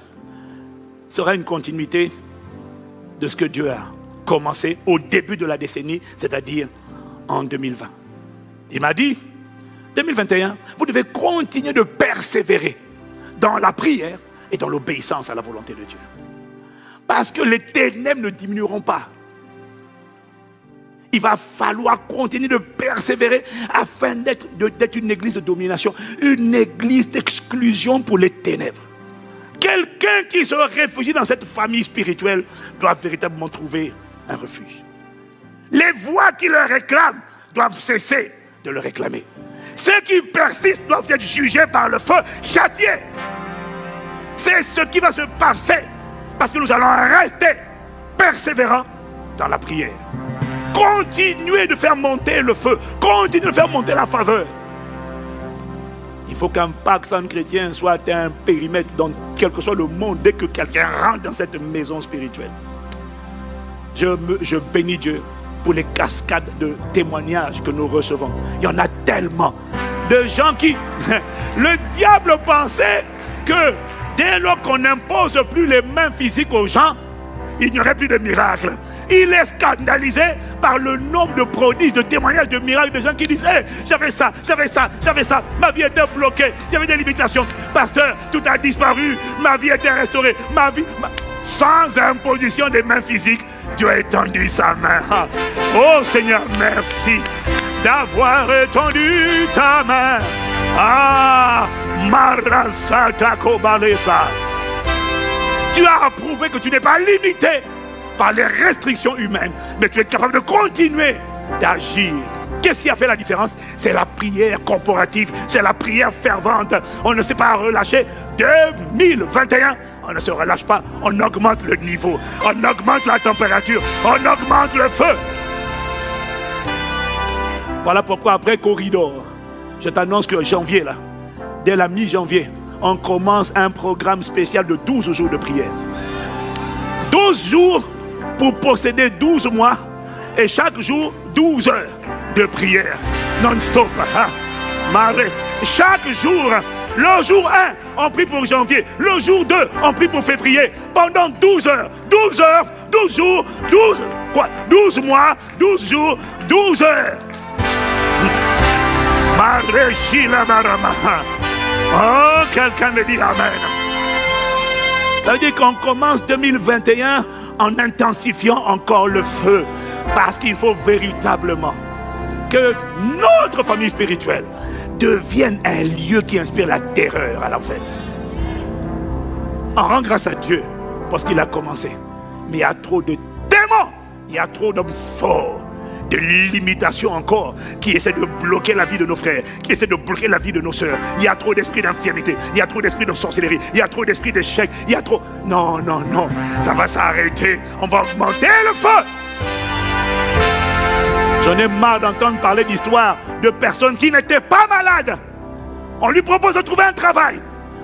sera une continuité de ce que Dieu a commencé au début de la décennie, c'est-à-dire en 2020. Il m'a dit, 2021, vous devez continuer de persévérer dans la prière et dans l'obéissance à la volonté de Dieu. Parce que les ténèbres ne diminueront pas. Il va falloir continuer de persévérer afin d'être une église de domination, une église d'exclusion pour les ténèbres. Quelqu'un qui se réfugie dans cette famille spirituelle doit véritablement trouver un refuge. Les voix qui le réclament doivent cesser de le réclamer. Ceux qui persistent doivent être jugés par le feu, châtiés. C'est ce qui va se passer parce que nous allons rester persévérants dans la prière. Continuez de faire monter le feu, continuez de faire monter la faveur. Il faut qu'un Pakistan chrétien soit un périmètre dans quel que soit le monde dès que quelqu'un rentre dans cette maison spirituelle. Je bénis Dieu pour les cascades de témoignages que nous recevons. Il y en a tellement de gens qui... Le diable pensait que dès lors qu'on n'impose plus les mains physiques aux gens, il n'y aurait plus de miracles. Il est scandalisé par le nombre de prodiges, de témoignages, de miracles, de gens qui disent hey, j'avais ça, ma vie était bloquée, j'avais des limitations. Pasteur, tout a disparu, ma vie était restaurée, sans imposition des mains physiques, Dieu a étendu sa main. Oh Seigneur, merci d'avoir étendu ta main. Ah, Marasata Kobalesa. Tu as prouvé que tu n'es pas limité par les restrictions humaines, mais tu es capable de continuer d'agir. Qu'est-ce qui a fait la différence? C'est la prière corporative, c'est la prière fervente. On ne s'est pas relâché. 2021, on ne se relâche pas, on augmente le niveau, on augmente la température, on augmente le feu. Voilà pourquoi après Corridor, je t'annonce que janvier, là, dès la mi-janvier, on commence un programme spécial de 12 jours de prière. 12 jours pour posséder 12 mois et chaque jour 12 heures de prière non-stop. Chaque jour, le jour 1, on prie pour janvier. Le jour 2, on prie pour février. Pendant 12 heures, 12 heures, 12 jours, 12 mois, 12 jours, 12 heures. Oh, quelqu'un me dit Amen. Ça veut dire qu'on commence 2021 en intensifiant encore le feu. Parce qu'il faut véritablement que notre famille spirituelle devienne un lieu qui inspire la terreur à l'enfer. On rend grâce à Dieu parce qu'il a commencé. Mais il y a trop de démons, il y a trop d'hommes forts, de limitations encore, qui essaient de bloquer la vie de nos frères, qui essaient de bloquer la vie de nos sœurs. Il y a trop d'esprits d'infirmité, il y a trop d'esprits de sorcellerie, il y a trop d'esprits d'échec, il y a trop... Non, ça va s'arrêter, on va augmenter le feu. J'en ai marre d'entendre parler d'histoires de personnes qui n'étaient pas malades. On lui propose de trouver un travail.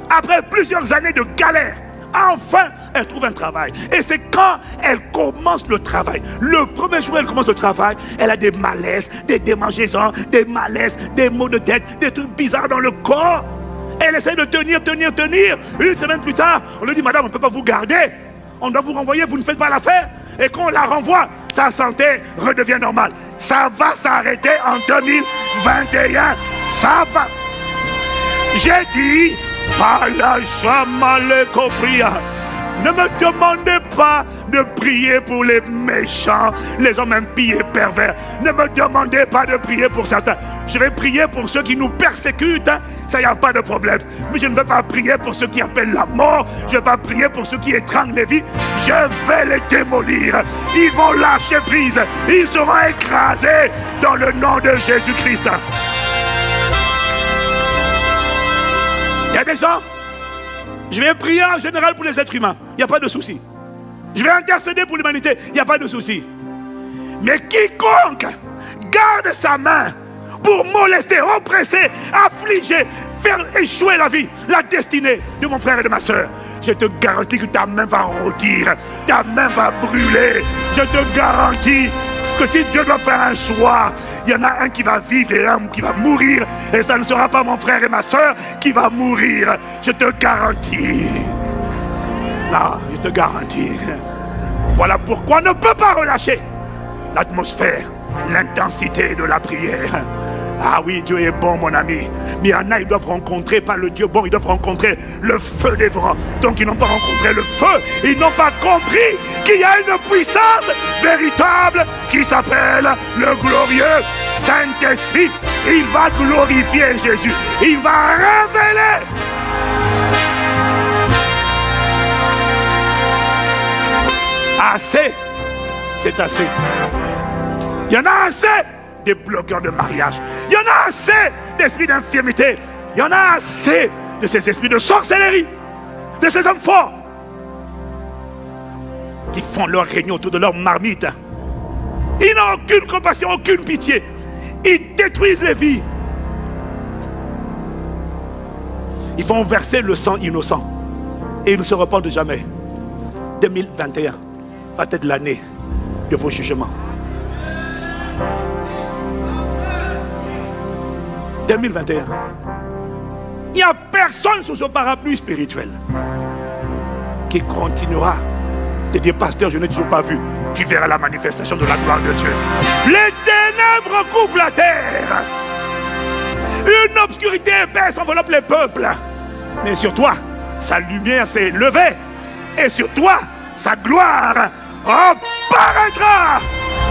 Après plusieurs années de galère, enfin, elle trouve un travail. Et c'est quand elle commence le travail. Le premier jour où elle commence le travail, elle a des malaises, des démangeaisons, des malaises, des maux de tête, des trucs bizarres dans le corps. Elle essaie de tenir. Une semaine plus tard, on lui dit, madame, on ne peut pas vous garder. On doit vous renvoyer, vous ne faites pas l'affaire. Et quand on la renvoie, sa santé redevient normale. Ça va s'arrêter en 2021. Ça va. J'ai dit, ne me demandez pas de prier pour les méchants, les hommes impies et pervers. Ne me demandez pas de prier pour certains. Je vais prier pour ceux qui nous persécutent, ça, il n'y a pas de problème. Mais je ne vais pas prier pour ceux qui appellent la mort. Je ne vais pas prier pour ceux qui étranglent les vies. Je vais les démolir. Ils vont lâcher prise. Ils seront écrasés dans le nom de Jésus-Christ. Il y a des gens, je vais prier en général pour les êtres humains. Il n'y a pas de souci. Je vais intercéder pour l'humanité. Il n'y a pas de souci. Mais quiconque garde sa main pour molester, oppresser, affliger, faire échouer la vie, la destinée de mon frère et de ma soeur, je te garantis que ta main va rôtir, ta main va brûler. Je te garantis que si Dieu doit faire un choix, il y en a un qui va vivre et un qui va mourir. Et ça ne sera pas mon frère et ma soeur qui va mourir. Je te garantis. Non, je te garantis. Voilà pourquoi on ne peut pas relâcher l'atmosphère, l'intensité de la prière. Ah oui, Dieu est bon, mon ami. Mais il y en a, ils doivent rencontrer, pas le Dieu bon, ils doivent rencontrer le feu dévorant. Donc ils n'ont pas rencontré le feu. Ils n'ont pas compris qu'il y a une puissance véritable qui s'appelle le glorieux Saint-Esprit. Il va glorifier Jésus. Il va révéler. Assez, c'est assez. Il y en a assez des bloqueurs de mariage. Il y en a assez d'esprits d'infirmité. Il y en a assez de ces esprits de sorcellerie, de ces hommes forts qui font leur réunion autour de leur marmite. Ils n'ont aucune compassion, aucune pitié. Ils détruisent les vies. Ils vont verser le sang innocent et ils ne se repentent jamais. 2021 va être l'année de vos jugements. 2021. Il n'y a personne sous ce parapluie spirituel qui continuera de dire, pasteur, je n'ai toujours pas vu. tu verras la manifestation de la gloire de Dieu. Les ténèbres couvrent la terre. Une obscurité épaisse enveloppe les peuples. Mais sur toi, sa lumière s'est levée. Et sur toi, sa gloire apparaîtra.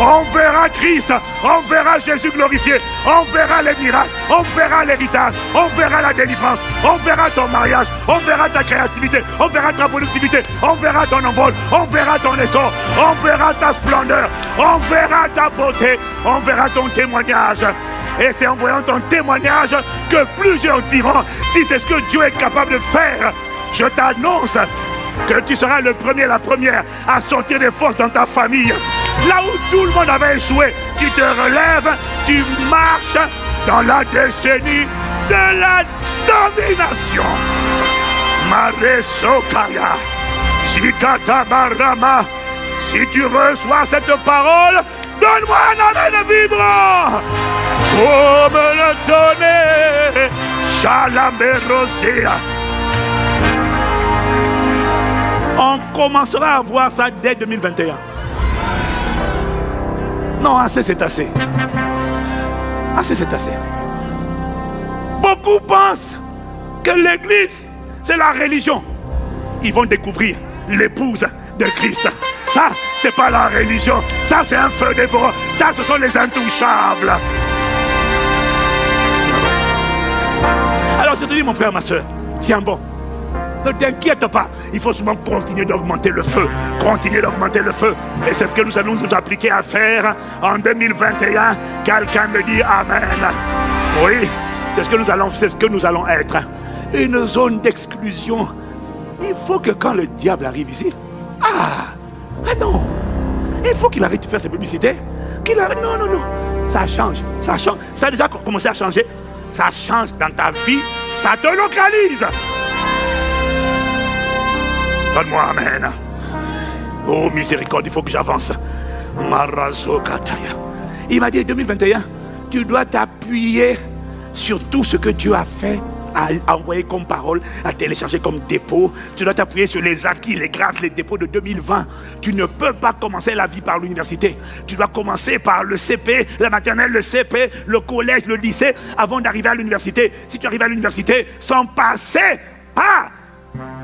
On verra Christ, on verra Jésus glorifié, on verra les miracles, on verra l'héritage, on verra la délivrance, on verra ton mariage, on verra ta créativité, on verra ta productivité, on verra ton envol, on verra ton essor, on verra ta splendeur, on verra ta beauté, on verra ton témoignage. Et c'est en voyant ton témoignage que plusieurs diront, si c'est ce que Dieu est capable de faire, je t'annonce que tu seras le premier, la première à sortir des forces dans ta famille. Là où tout le monde avait échoué, tu te relèves, tu marches dans la décennie de la domination. Maresokaya, Zikata Barama, si tu reçois cette parole, donne-moi un amen vibrant. Comme le tonnerre, Chalamerosea. On commencera à voir ça dès 2021. Non, assez c'est assez. Assez c'est assez. Beaucoup pensent que l'église, c'est la religion. Ils vont découvrir l'épouse de Christ. Ça, c'est pas la religion. Ça, c'est un feu dévorant. Ça, ce sont les intouchables. Alors, je te dis, mon frère, ma soeur, tiens bon. Ne t'inquiète pas, il faut souvent continuer d'augmenter le feu. Continuer d'augmenter le feu. Et c'est ce que nous allons nous appliquer à faire en 2021. Quelqu'un me dit Amen. Oui, c'est ce que nous allons être. Une zone d'exclusion. Il faut que quand le diable arrive ici, non, il faut qu'il arrête de faire ses publicités. Non. Ça change. Ça a déjà commencé à changer. Ça change dans ta vie. Ça te localise. Donne-moi Amen. Oh miséricorde, il faut que j'avance. Marazo Kataya. Il m'a dit 2021, tu dois t'appuyer sur tout ce que Dieu a fait, à envoyer comme parole, à télécharger comme dépôt. Tu dois t'appuyer sur les acquis, les grâces, les dépôts de 2020. Tu ne peux pas commencer la vie par l'université. Tu dois commencer par le CP, la maternelle, le CP, le collège, le lycée, avant d'arriver à l'université. Si tu arrives à l'université sans passer par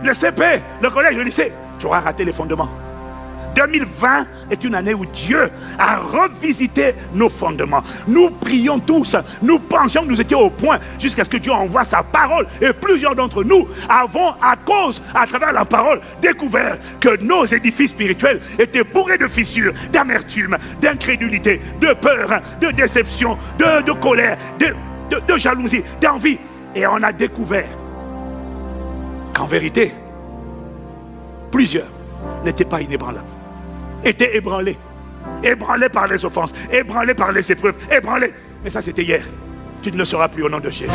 le CP, le collège, le lycée, tu auras raté les fondements. 2020 est une année où Dieu a revisité nos fondements. Nous prions tous, nous pensions que nous étions au point jusqu'à ce que Dieu envoie sa parole. Et plusieurs d'entre nous avons, à travers la parole, découvert que nos édifices spirituels étaient bourrés de fissures, d'amertume, d'incrédulité, de peur, de déception, de colère, de jalousie, d'envie. Et on a découvert qu'en vérité, plusieurs n'étaient pas inébranlables, étaient ébranlés par les offenses, ébranlés par les épreuves, ébranlés. Mais ça, c'était hier. Tu ne le seras plus au nom de Jésus.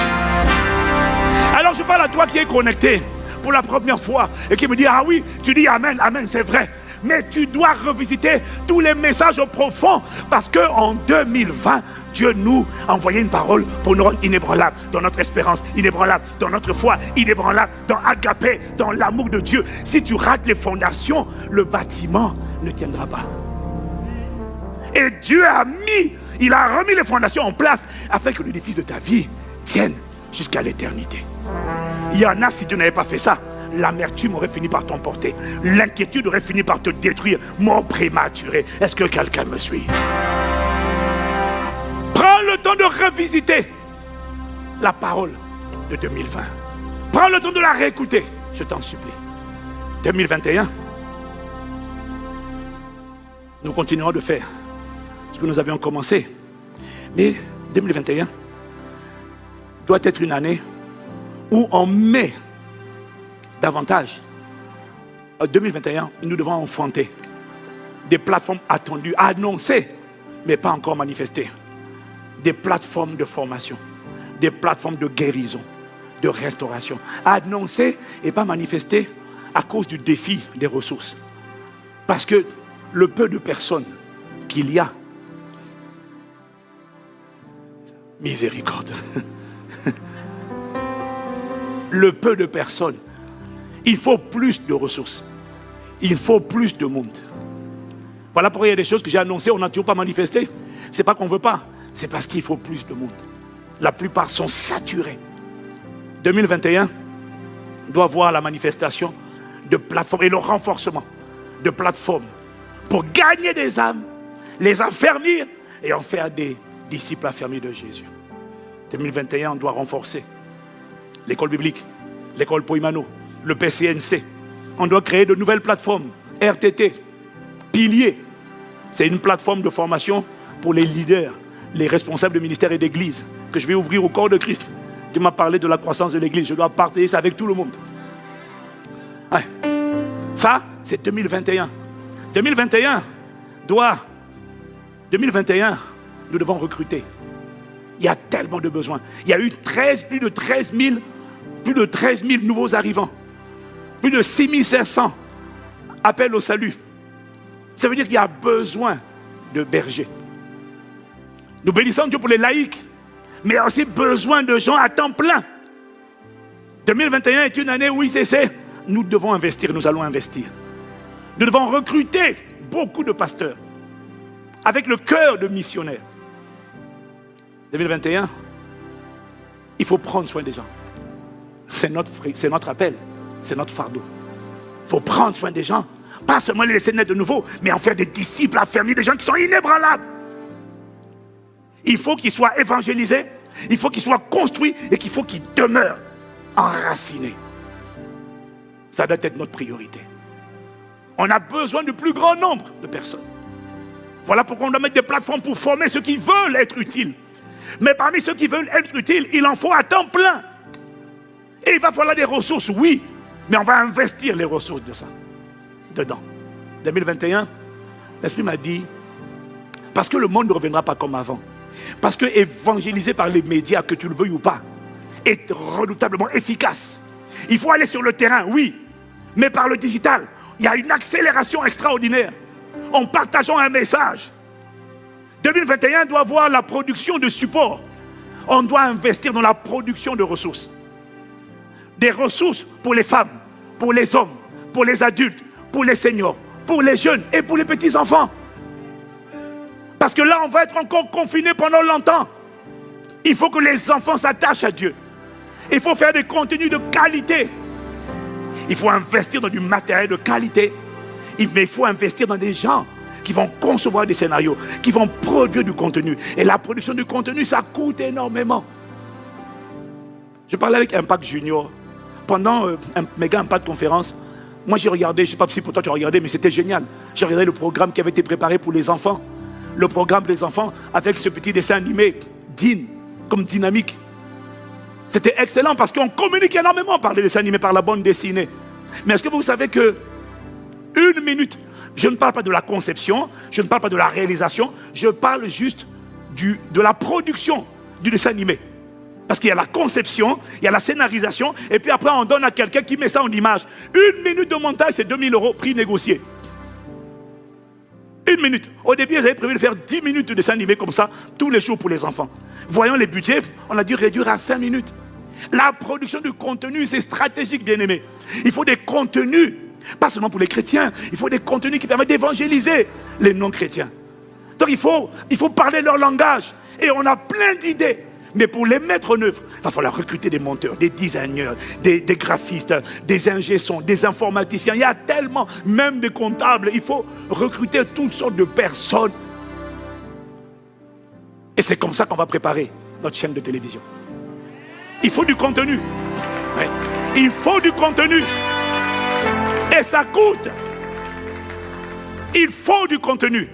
Alors je parle à toi qui es connecté pour la première fois et qui me dit, ah oui, tu dis Amen, Amen, c'est vrai. Mais tu dois revisiter tous les messages profonds parce qu'en 2020, Dieu nous a envoyé une parole pour nous rendre inébranlables dans notre espérance, inébranlables dans notre foi, inébranlables dans Agapé, dans l'amour de Dieu. Si tu rates les fondations, le bâtiment ne tiendra pas. Et Dieu il a remis les fondations en place afin que l'édifice de ta vie tienne jusqu'à l'éternité. Il y en a, si Dieu n'avait pas fait ça, l'amertume aurait fini par t'emporter. L'inquiétude aurait fini par te détruire. Mort prématurée. Est-ce que quelqu'un me suit? Prends le temps de revisiter la parole de 2020. Prends le temps de la réécouter. Je t'en supplie. 2021, nous continuerons de faire ce que nous avions commencé. Mais 2021 doit être une année où on met davantage. En 2021, nous devons enfanter des plateformes attendues, annoncées, mais pas encore manifestées. Des plateformes de formation, des plateformes de guérison, de restauration, annoncées et pas manifestées à cause du défi des ressources. Parce que le peu de personnes qu'il y a, miséricorde, le peu de personnes, il faut plus de ressources. Il faut plus de monde. Voilà pourquoi il y a des choses que j'ai annoncées, on n'a toujours pas manifesté. Ce n'est pas qu'on ne veut pas, c'est parce qu'il faut plus de monde. La plupart sont saturés. 2021 doit voir la manifestation de plateformes et le renforcement de plateformes pour gagner des âmes, les affermir et en faire des disciples affermis de Jésus. 2021, on doit renforcer l'école biblique, l'école Poimano, le PCNC. On doit créer de nouvelles plateformes, RTT, Pilier. C'est une plateforme de formation pour les leaders, les responsables de ministères et d'église, que je vais ouvrir au corps de Christ. Tu m'as parlé de la croissance de l'église, je dois partager ça avec tout le monde. Ouais. Ça, c'est 2021. 2021, nous devons recruter. Il y a tellement de besoins. Il y a eu plus de 13 000 nouveaux arrivants. Plus de 6 500 appels au salut. Ça veut dire qu'il y a besoin de bergers. Nous bénissons Dieu pour les laïcs, mais il y a aussi besoin de gens à temps plein. 2021 est une année où ICC, nous devons investir, nous allons investir. Nous devons recruter beaucoup de pasteurs avec le cœur de missionnaires. 2021, il faut prendre soin des gens. C'est notre appel, c'est notre fardeau. Il faut prendre soin des gens, pas seulement les laisser naître de nouveau, mais en faire des disciples affermis, des gens qui sont inébranlables. Il faut qu'ils soient évangélisés, il faut qu'ils soient construits et qu'il faut qu'ils demeurent enracinés. Ça doit être notre priorité. On a besoin du plus grand nombre de personnes. Voilà pourquoi on doit mettre des plateformes pour former ceux qui veulent être utiles. Mais parmi ceux qui veulent être utiles, il en faut à temps plein. Et il va falloir des ressources, oui, mais on va investir les ressources de ça, dedans. 2021, l'Esprit m'a dit, parce que le monde ne reviendra pas comme avant, parce que évangéliser par les médias, que tu le veuilles ou pas, est redoutablement efficace. Il faut aller sur le terrain, oui, mais par le digital, il y a une accélération extraordinaire. En partageant un message, 2021 doit voir la production de support. On doit investir dans la production de ressources. Des ressources pour les femmes, pour les hommes, pour les adultes, pour les seniors, pour les jeunes et pour les petits-enfants. Parce que là, on va être encore confinés pendant longtemps. Il faut que les enfants s'attachent à Dieu. Il faut faire des contenus de qualité. Il faut investir dans du matériel de qualité. Mais il faut investir dans des gens qui vont concevoir des scénarios, qui vont produire du contenu. Et la production du contenu, ça coûte énormément. Je parlais avec Impact Junior. Pendant un méga Impact conférence, moi j'ai regardé, je ne sais pas si pour toi tu as regardé, mais c'était génial. J'ai regardé le programme qui avait été préparé pour les enfants. Le programme des enfants avec ce petit dessin animé, digne, comme dynamique. C'était excellent parce qu'on communique énormément par les dessins animés, par la bande dessinée. Mais est-ce que vous savez que 1 minute, je ne parle pas de la conception, je ne parle pas de la réalisation, je parle juste de la production du dessin animé. Parce qu'il y a la conception, il y a la scénarisation, et puis après on donne à quelqu'un qui met ça en image. 1 minute de montage, c'est 2 000 €, prix négocié. 1 minute. Au début, ils avaient prévu de faire 10 minutes de dessin animé comme ça, tous les jours pour les enfants. Voyons les budgets, on a dû réduire à 5 minutes. La production du contenu, c'est stratégique, bien aimé. Il faut des contenus, pas seulement pour les chrétiens, il faut des contenus qui permettent d'évangéliser les non-chrétiens. Donc il faut parler leur langage. Et on a plein d'idées. Mais pour les mettre en œuvre, il va falloir recruter des monteurs, des designers, des graphistes, des ingé-sons, des informaticiens. Il y a tellement, même des comptables. Il faut recruter toutes sortes de personnes. Et c'est comme ça qu'on va préparer notre chaîne de télévision. Il faut du contenu. Oui. Il faut du contenu. Et ça coûte. Il faut du contenu.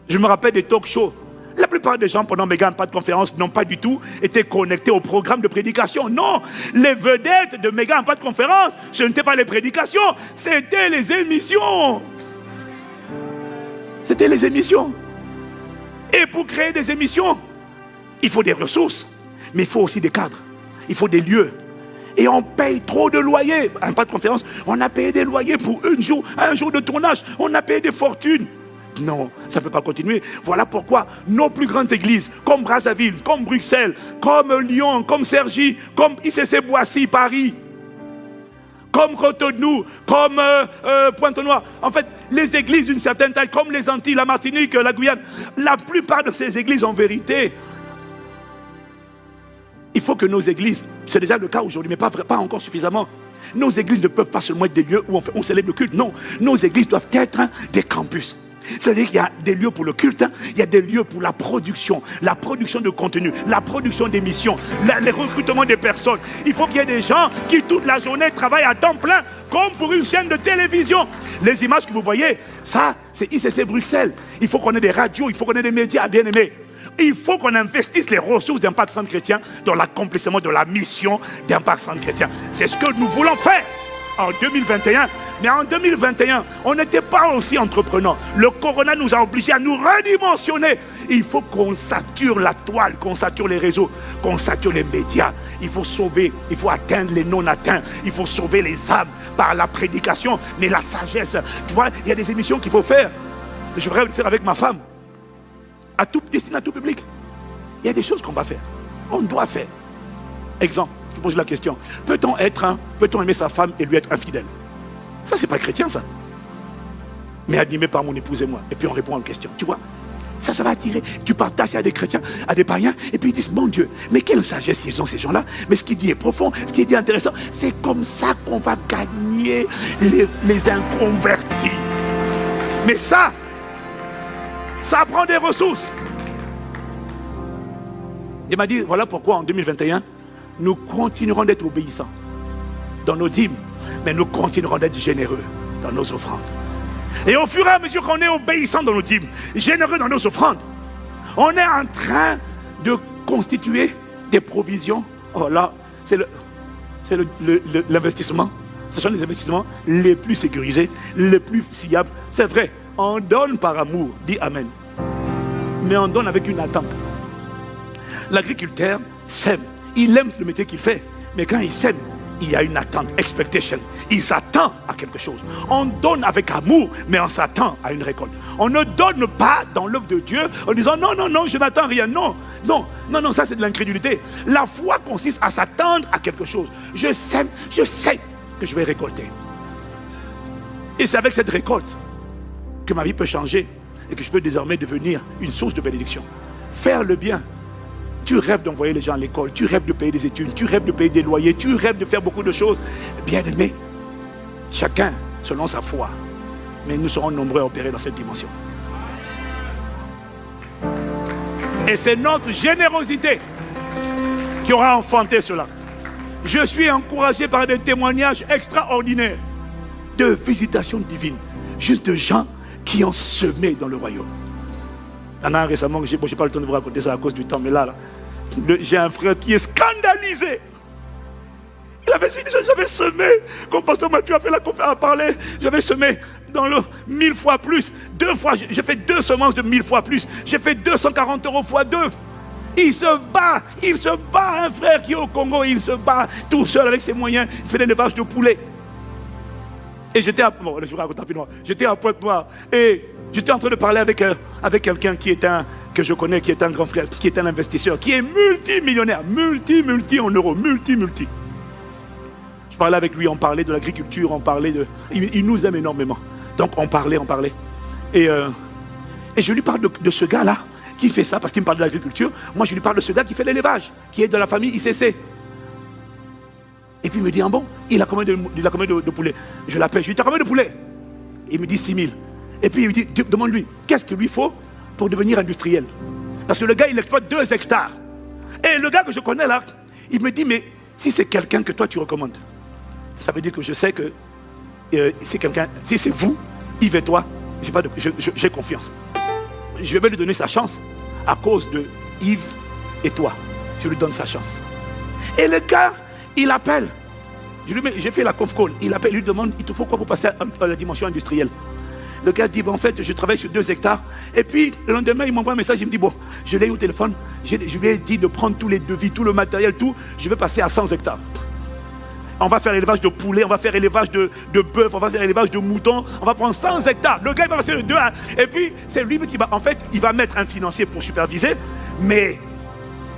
Je me rappelle des talk shows. La plupart des gens pendant Méga Impact Conférence n'ont pas du tout été connectés au programme de prédication. Non, les vedettes de Méga Impact Conférence, ce n'étaient pas les prédications, c'était les émissions. C'était les émissions. Et pour créer des émissions, il faut des ressources, mais il faut aussi des cadres, il faut des lieux. Et on paye trop de loyers. Impact Conférence, on a payé des loyers pour un jour de tournage, on a payé des fortunes. Non, ça ne peut pas continuer. Voilà pourquoi nos plus grandes églises, comme Brazzaville, comme Bruxelles, comme Lyon, comme Cergy, comme ICC Boissy, Paris, comme Cotonou, comme Pointe-Noire. En fait, les églises d'une certaine taille, comme les Antilles, la Martinique, la Guyane, la plupart de ces églises, en vérité, il faut que nos églises, c'est déjà le cas aujourd'hui, mais pas encore suffisamment. Nos églises ne peuvent pas seulement être des lieux où on célèbre le culte. Non, nos églises doivent être des campus. C'est-à-dire qu'il y a des lieux pour le culte, il y a des lieux pour la production de contenu, la production d'émissions, le recrutement des personnes. Il faut qu'il y ait des gens qui toute la journée travaillent à temps plein, comme pour une chaîne de télévision. Les images que vous voyez, ça, c'est ICC Bruxelles. Il faut qu'on ait des radios, il faut qu'on ait des médias, bien aimés. Il faut qu'on investisse les ressources d'Impact Centre Chrétien dans l'accomplissement de la mission d'Impact Centre Chrétien. C'est ce que nous voulons faire en 2021. Mais en 2021, on n'était pas aussi entreprenants. Le corona nous a obligés à nous redimensionner. Il faut qu'on sature la toile, qu'on sature les réseaux, qu'on sature les médias. Il faut sauver, il faut atteindre les non-atteints. Il faut sauver les âmes par la prédication, mais la sagesse. Tu vois, il y a des émissions qu'il faut faire. Je voudrais le faire avec ma femme. Destiné à tout public. Il y a des choses qu'on va faire. On doit faire. Exemple, je pose la question. Peut-on aimer sa femme et lui être infidèle? Ça, c'est pas chrétien, ça. Mais animé par mon épouse et moi. Et puis on répond aux questions. Tu vois, ça va attirer. Tu partages à des chrétiens, à des païens, et puis ils disent, mon Dieu, mais quelle sagesse ils ont, ces gens-là. Mais ce qu'il dit est profond, ce qu'il dit est intéressant. C'est comme ça qu'on va gagner les inconvertis. Mais ça prend des ressources. Il m'a dit, voilà pourquoi en 2021, nous continuerons d'être obéissants dans nos dîmes, mais nous continuerons d'être généreux dans nos offrandes. Et au fur et à mesure qu'on est obéissant dans nos dîmes, généreux dans nos offrandes, on est en train de constituer des provisions. Oh là, c'est l'investissement. Ce sont les investissements les plus sécurisés, les plus fiables. C'est vrai, on donne par amour, dit Amen. Mais on donne avec une attente. L'agriculteur sème. Il aime le métier qu'il fait. Mais quand il sème, il y a une attente, expectation. Il s'attend à quelque chose. On donne avec amour, mais on s'attend à une récolte. On ne donne pas dans l'œuvre de Dieu en disant non, je n'attends rien. Non, ça c'est de l'incrédulité. La foi consiste à s'attendre à quelque chose. Je sème, je sais que je vais récolter. Et c'est avec cette récolte que ma vie peut changer et que je peux désormais devenir une source de bénédiction. Faire le bien. Tu rêves d'envoyer les gens à l'école, tu rêves de payer des études, tu rêves de payer des loyers, tu rêves de faire beaucoup de choses. Bien aimé, chacun selon sa foi. Mais nous serons nombreux à opérer dans cette dimension. Et c'est notre générosité qui aura enfanté cela. Je suis encouragé par des témoignages extraordinaires de visitations divines, juste de gens qui ont semé dans le royaume. Il y en a un récemment, je n'ai pas le temps de vous raconter ça à cause du temps, mais là j'ai un frère qui est scandalisé. Il avait dit, j'avais semé, comme pasteur Mathieu a fait la conférence à parler, j'avais semé dans le 1000 fois plus, 2 fois, j'ai fait 2 semences de 1000 fois plus, j'ai fait 240 € fois 2. Il se bat, un frère qui est au Congo, il se bat tout seul avec ses moyens, il fait l'élevage de poulets. Et j'étais à Pointe-Noire, et j'étais en train de parler avec quelqu'un que je connais, qui est un grand frère, qui est un investisseur, qui est multimillionnaire, multi en euros, multi. Je parlais avec lui, on parlait de l'agriculture, il nous aime énormément. Donc on parlait. Et je lui parle de ce gars-là, qui fait ça, parce qu'il me parle de l'agriculture. Moi je lui parle de ce gars qui fait l'élevage, qui est de la famille ICC. Et puis il me dit, bon, il a combien de poulets? Je l'appelle, je lui dis, t'as combien de poulets? Il me dit 6 000. Et puis il me dit, demande-lui, qu'est-ce qu'il lui faut pour devenir industriel? Parce que le gars, il exploite 2 hectares. Et le gars que je connais là, il me dit, mais si c'est quelqu'un que toi tu recommandes, ça veut dire que je sais que c'est quelqu'un, si c'est vous, Yves et toi, j'ai confiance. Je vais lui donner sa chance à cause de Yves et toi. Je lui donne sa chance. Et le gars, il appelle. J'ai fait la conf call. Il appelle, il lui demande, il te faut quoi pour passer à la dimension industrielle? Le gars dit, en fait, je travaille sur 2 hectares. Et puis, le lendemain, il m'envoie un message, il me dit, bon, je l'ai eu au téléphone, je lui ai dit de prendre tous les devis, tout le matériel, tout, je vais passer à 100 hectares. On va faire l'élevage de poulets, on va faire l'élevage de bœuf, on va faire l'élevage de moutons, on va prendre 100 hectares. Le gars, il va passer de 2 à 1. Et puis, c'est lui qui va, en fait, il va mettre un financier pour superviser, mais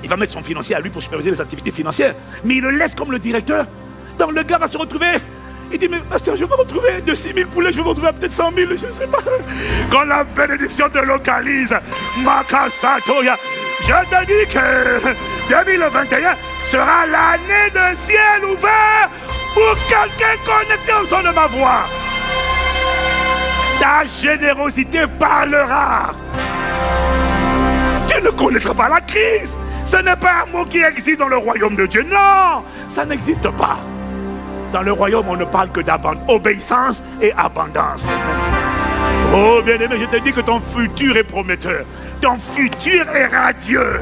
il va mettre son financier à lui pour superviser les activités financières. Mais il le laisse comme le directeur. Donc le gars va se retrouver Il dit, mais pasteur, je vais me retrouver de 6 000 poulets, je vais me retrouver à peut-être 100 000, je ne sais pas. Quand la bénédiction te localise, Makasatoya, je te dis que 2021 sera l'année de ciel ouvert pour quelqu'un connecté au son de ma voix. Ta générosité parlera. Tu ne connaîtras pas la crise. Ce n'est pas un mot qui existe dans le royaume de Dieu. Non, ça n'existe pas. Dans le royaume, on ne parle que d'obéissance et abondance. Oh bien-aimé, je te dis que ton futur est prometteur. Ton futur est radieux.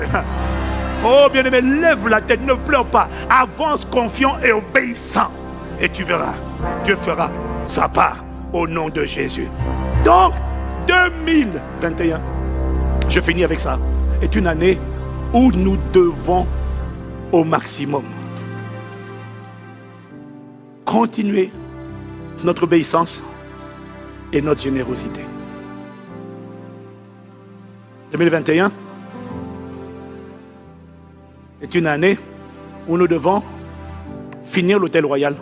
Oh bien-aimé, lève la tête, ne pleure pas. Avance confiant et obéissant. Et tu verras, Dieu fera sa part au nom de Jésus. Donc, 2021, je finis avec ça, est une année où nous devons au maximum continuer notre obéissance et notre générosité. 2021 est une année où nous devons finir l'hôtel royal.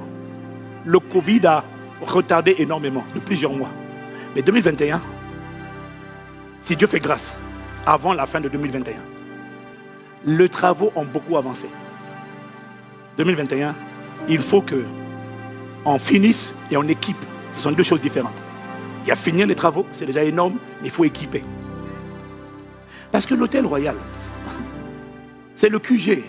Le Covid a retardé énormément, de plusieurs mois. Mais 2021, si Dieu fait grâce, avant la fin de 2021, les travaux ont beaucoup avancé. 2021, il faut qu'on finisse et on équipe. Ce sont deux choses différentes. Il y a finir les travaux, c'est déjà énorme, mais il faut équiper. Parce que l'hôtel royal, c'est le QG.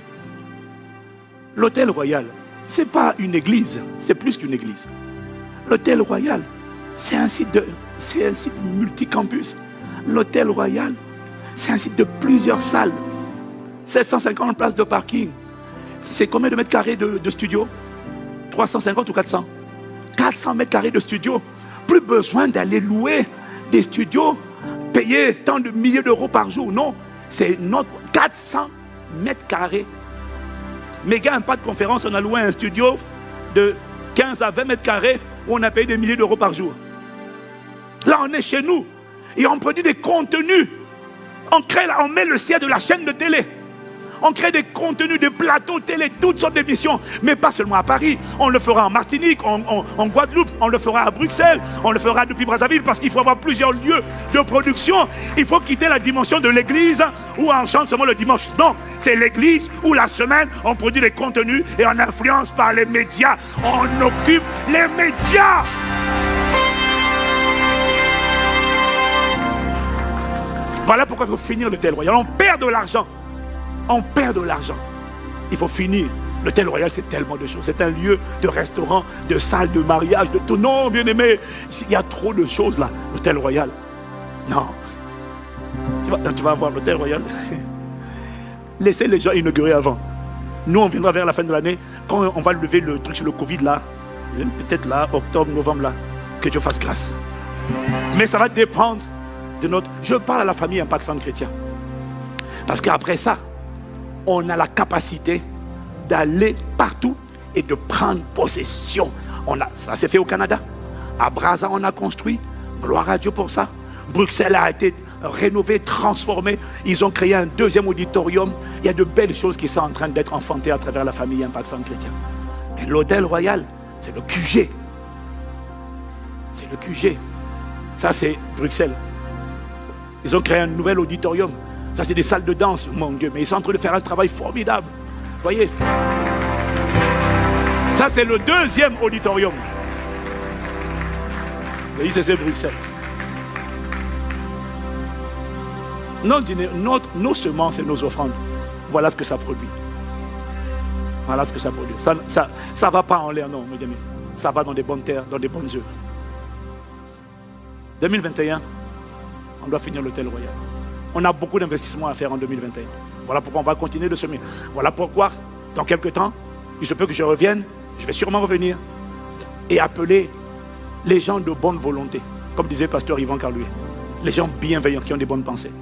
L'hôtel royal, ce n'est pas une église, c'est plus qu'une église. L'hôtel royal, c'est un site multicampus. L'hôtel royal, c'est un site de plusieurs salles. 750 places de parking. C'est combien de mètres carrés de studio? 350 ou 400? 400 mètres carrés de studio. Plus besoin d'aller louer des studios, payer tant de milliers d'euros par jour. Non, c'est notre 400 mètres carrés. Méga Impact Conférence, on a loué un studio de 15 à 20 mètres carrés où on a payé des milliers d'euros par jour. Là, on est chez nous et on produit des contenus. On met le siège de la chaîne de télé. On crée des contenus, des plateaux télé, toutes sortes d'émissions. Mais pas seulement à Paris. On le fera en Martinique, en Guadeloupe, on le fera à Bruxelles, on le fera depuis Brazzaville parce qu'il faut avoir plusieurs lieux de production. Il faut quitter la dimension de l'église où on chante seulement le dimanche. Non, c'est l'église où la semaine, on produit des contenus et on influence par les médias. On occupe les médias. Voilà pourquoi il faut finir l'hôtel royal. On perd de l'argent. On perd de l'argent. Il faut finir. L'hôtel royal, c'est tellement de choses. C'est un lieu de restaurant, de salle de mariage, de tout. Non, bien aimé, il y a trop de choses là. L'hôtel royal. Non. Tu vas voir l'hôtel royal. Laissez les gens inaugurer avant. Nous, on viendra vers la fin de l'année. Quand on va lever le truc sur le Covid là, peut-être là, octobre, novembre là, que Dieu fasse grâce. Mais ça va dépendre de notre... Je parle à la famille Impact Centre Chrétien. Parce qu'après ça, on a la capacité d'aller partout et de prendre possession. Ça s'est fait au Canada. À Brazza, on a construit. Gloire à Dieu pour ça. Bruxelles a été rénové, transformé. Ils ont créé un deuxième auditorium. Il y a de belles choses qui sont en train d'être enfantées à travers la famille Impact Centre Chrétien. Mais l'hôtel royal, c'est le QG. C'est le QG. Ça, c'est Bruxelles. Ils ont créé un nouvel auditorium. Ça, c'est des salles de danse, mon Dieu. Mais ils sont en train de faire un travail formidable. Vous voyez? Ça, c'est le deuxième auditorium. Le ICC Bruxelles. Nos semences et nos offrandes, voilà ce que ça produit. Voilà ce que ça produit. Ça ne va pas en l'air, non, mes amis. Ça va dans des bonnes terres, dans des bonnes œuvres. 2021, on doit finir l'hôtel royal. On a beaucoup d'investissements à faire en 2021. Voilà pourquoi on va continuer de semer. Voilà pourquoi, dans quelques temps, il se peut que je revienne, je vais sûrement revenir et appeler les gens de bonne volonté, comme disait pasteur Yvan Carluet, les gens bienveillants qui ont des bonnes pensées,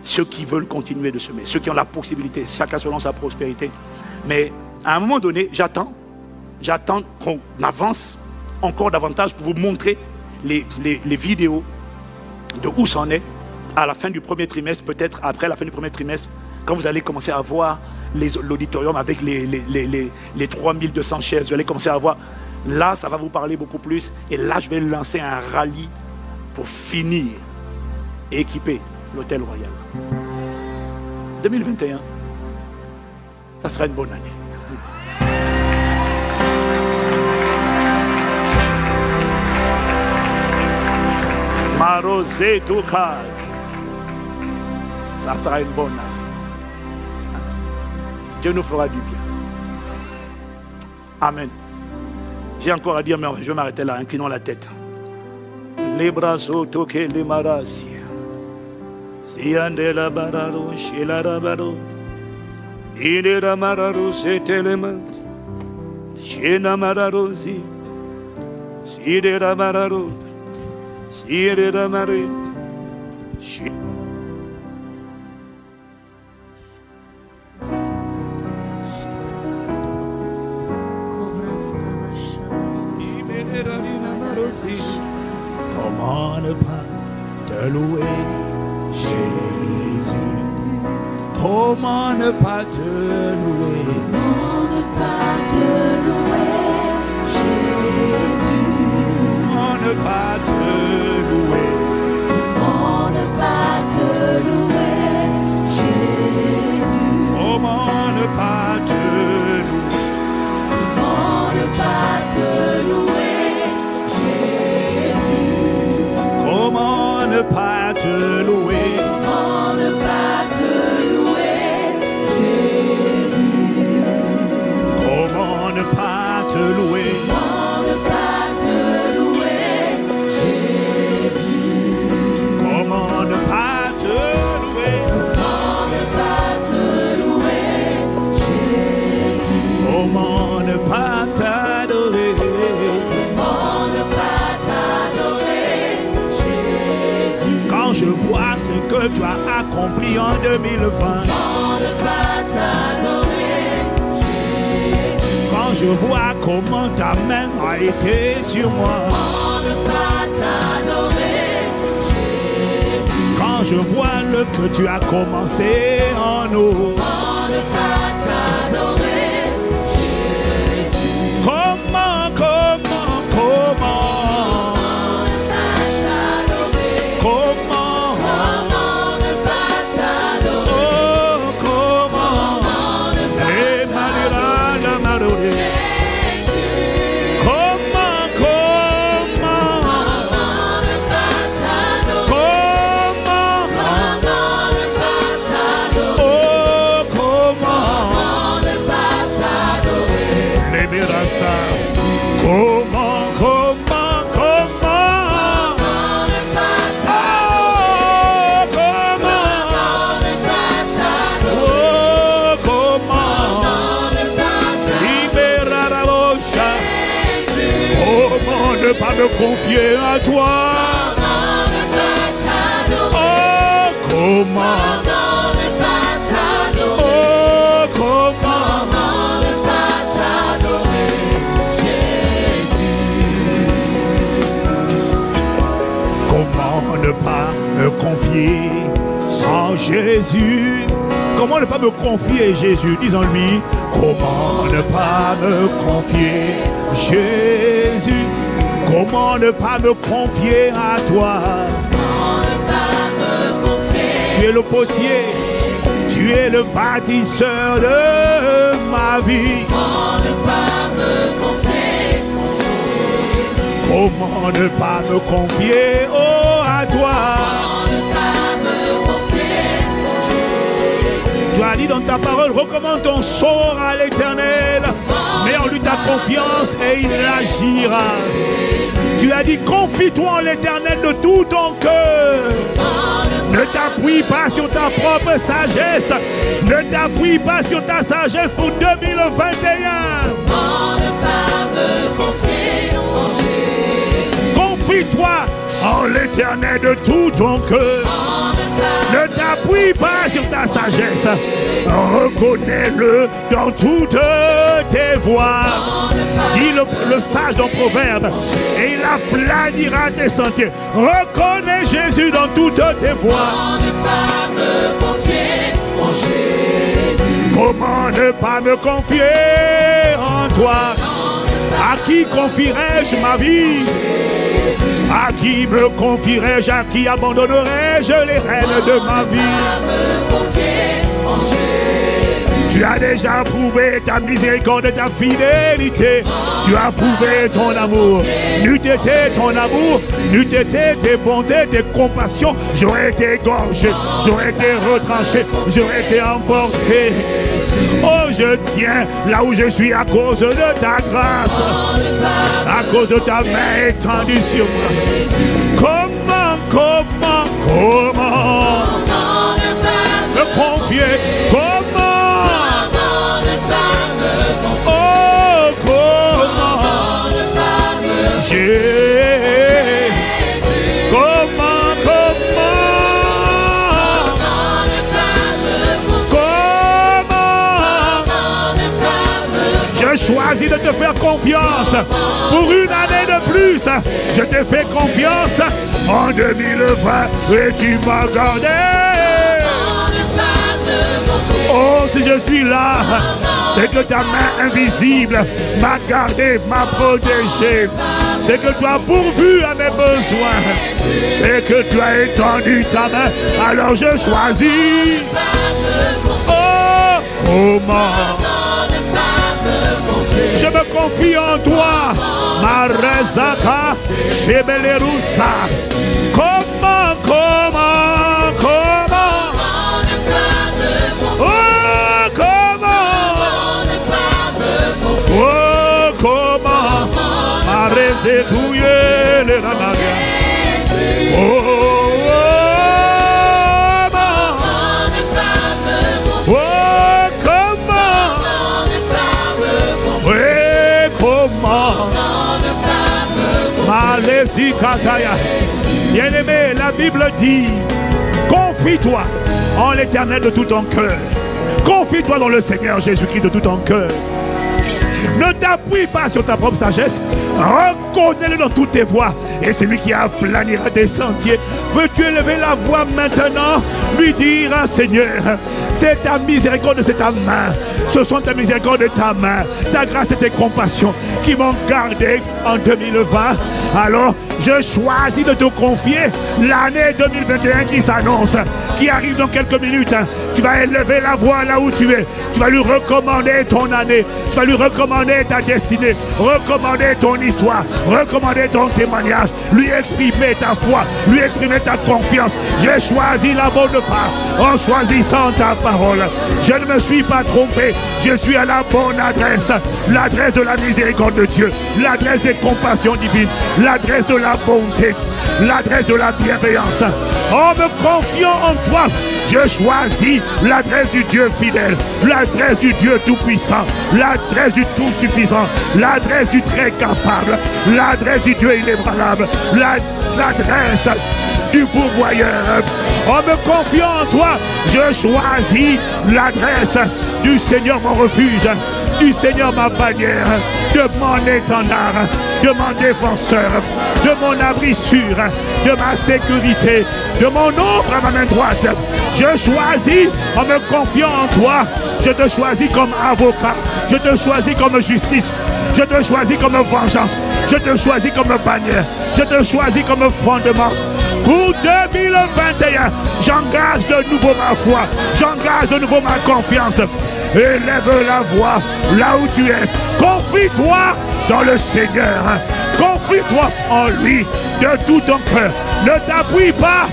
ceux qui veulent continuer de semer, ceux qui ont la possibilité, chacun selon sa prospérité. Mais à un moment donné, j'attends qu'on avance encore davantage pour vous montrer les vidéos de où c'en est à la fin du premier trimestre, peut-être après la fin du premier trimestre, quand vous allez commencer à voir l'auditorium avec les 3200 chaises, vous allez commencer à voir Là, ça va vous parler beaucoup plus. Et là, je vais lancer un rallye pour finir et équiper l'hôtel royal. 2021, ça sera une bonne année. Marosé Toukal. Ça sera une bonne année. Dieu nous fera du bien. Amen. J'ai encore à dire, mais je vais m'arrêter là, inclinons la tête. Les bras toqués, les marasi. Siande la bararo, chez la rabaro. Il est la mararo, c'était le mat. Chez la mararosi. Si de la mararo. Si de la maré. Comment ne pas te louer, Jésus? Comment ne pas te louer? Comment ne pas te louer, Jésus? Comment ne pas te louer? Comment ne pas te louer, Jésus? Comment ne pas te louer? Comment ne pas te louer, Jésus? Comment ne pas te louer? Comment ne pas te louer, Jésus? Comment ne pas te louer? Comment ne pas te louer, Jésus? Comment ne pas te louer? Comment ne pas te louer, Jésus? Comment ne pas t'adorer? Comment ne pas t'adorer, Jésus? Quand je vois ce que tu as accompli en 2020, Comment ne pas t'adorer, Jésus? quand je vois comment ta main a été sur moi, Comment ne pas t'adorer, Jésus? quand je vois l'œuvre que tu as commencé en nous, Comment ne pas t'adorer, Jésus? comment, comment, comment, comment, Comment ne pas t'adorer? oh, comment, Comment ne pas et Maria la Marore. Comment, comment, Comment ne pas t'adorer? comment, Comment ne pas t'adorer? oh, comment, Comment ne pas t'adorer? les mirasa. Comment, comment, comment, Comment ne pas oh, comment, Comment ne pas t'adorer? oh, comment, Comment ne pas libéra la rocha. Jésus? Comment ne pas me confier à toi? Comment ne pas t'adorer? Oh, comment, Comment ne pas t'adorer? oh, comment, Comment ne pas t'adorer, Jésus? comment ne pas me confier en Jésus? Comment ne pas me confier Jésus? Disons-lui, comment ne pas me confier Jésus? Comment ne pas me confier à toi? Comment ne pas me confier? Tu es le potier, tu es le bâtisseur de ma vie. Comment ne pas me confier? Jésus? Comment ne pas me confier, oh, à toi? Comment ne pas me confier? Jésus? Tu as dit dans ta parole, recommande ton sort à l'Éternel. Mets en lui ta confiance et il agira. Tu as dit, confie-toi en l'Éternel de tout ton cœur. Ne t'appuie pas sur ta propre sagesse. Ne t'appuie pas sur ta sagesse pour 2021. Comment ne pas me confier en Jésus? Confie-toi en l'Éternel de tout ton cœur. Ne t'appuie pas sur ta sagesse. Reconnais-le dans toutes tes voies. Dit le sage dans Proverbe. Et il aplanira tes sentiers. Reconnais Jésus dans toutes tes voies. Comment ne pas me confier en Jésus? Comment ne pas me confier en toi? À qui confierai-je ma vie? À qui me confierai-je? À qui abandonnerai-je les rênes de ma vie? Tu as déjà prouvé ta miséricorde et ta fidélité. Tu as prouvé ton amour. N'eût été ton amour, n'eût été tes bontés, tes compassions, j'aurais été égorgé, j'aurais été retranché, j'aurais été emporté. Oh, je tiens là où je suis à cause de ta grâce, à cause de ta main étendue sur moi. Comment me confier? Comment? Oh, comment j'ai? Comment je choisis de te faire confiance pour une année de plus. Je t'ai fait confiance en 2020 et tu m'as gardé. Oh, si je suis là, c'est que ta main invisible m'a gardé, m'a protégé. C'est que tu as pourvu à mes besoins. C'est que tu as étendu ta main. Alors je choisis. Oh, comment je me confie en toi. Marezaka, Shebelerusa. Comment c'est touiller les ramagas. Comment Malési Kataya. Bien-aimé, la Bible dit: confie-toi en l'Éternel de tout ton cœur. Confie-toi dans le Seigneur Jésus-Christ de tout ton cœur. Ne t'appuie pas sur ta propre sagesse. Reconnais-le dans toutes tes voies. Et c'est lui qui aplanira tes sentiers. Veux-tu élever la voix maintenant? Lui dire: Seigneur, c'est ta miséricorde, c'est ta main. Ce sont ta miséricorde et ta main, ta grâce et tes compassions qui m'ont gardé en 2020. Alors, je choisis de te confier l'année 2021 qui s'annonce, qui arrive dans quelques minutes. Tu vas élever la voix là où tu es. Tu vas lui recommander ton année. Tu vas lui recommander ta destinée. Recommander ton histoire. Recommander ton témoignage. Lui exprimer ta foi. Lui exprimer ta confiance. J'ai choisi la bonne part en choisissant ta parole. Je ne me suis pas trompé. Je suis à la bonne adresse. L'adresse de la miséricorde de Dieu. L'adresse des compassions divines. L'adresse de la bonté. L'adresse de la bienveillance. En me confiant en toi, je choisis l'adresse du Dieu fidèle, l'adresse du Dieu tout-puissant, l'adresse du tout-suffisant, l'adresse du très capable, l'adresse du Dieu inébranlable, l'adresse du pourvoyeur. En me confiant en toi, je choisis l'adresse du Seigneur mon refuge, du Seigneur ma bannière, de mon étendard, de mon défenseur, de mon abri sûr, de ma sécurité, de mon ombre à ma main droite. Je choisis en me confiant en toi. Je te choisis comme avocat. Je te choisis comme justice. Je te choisis comme vengeance. Je te choisis comme bannière. Je te choisis comme fondement. Pour 2021, j'engage de nouveau ma foi. J'engage de nouveau ma confiance. Élève la voix là où tu es. Confie-toi dans le Seigneur. Confie-toi en lui de tout ton cœur. Ne t'appuie pas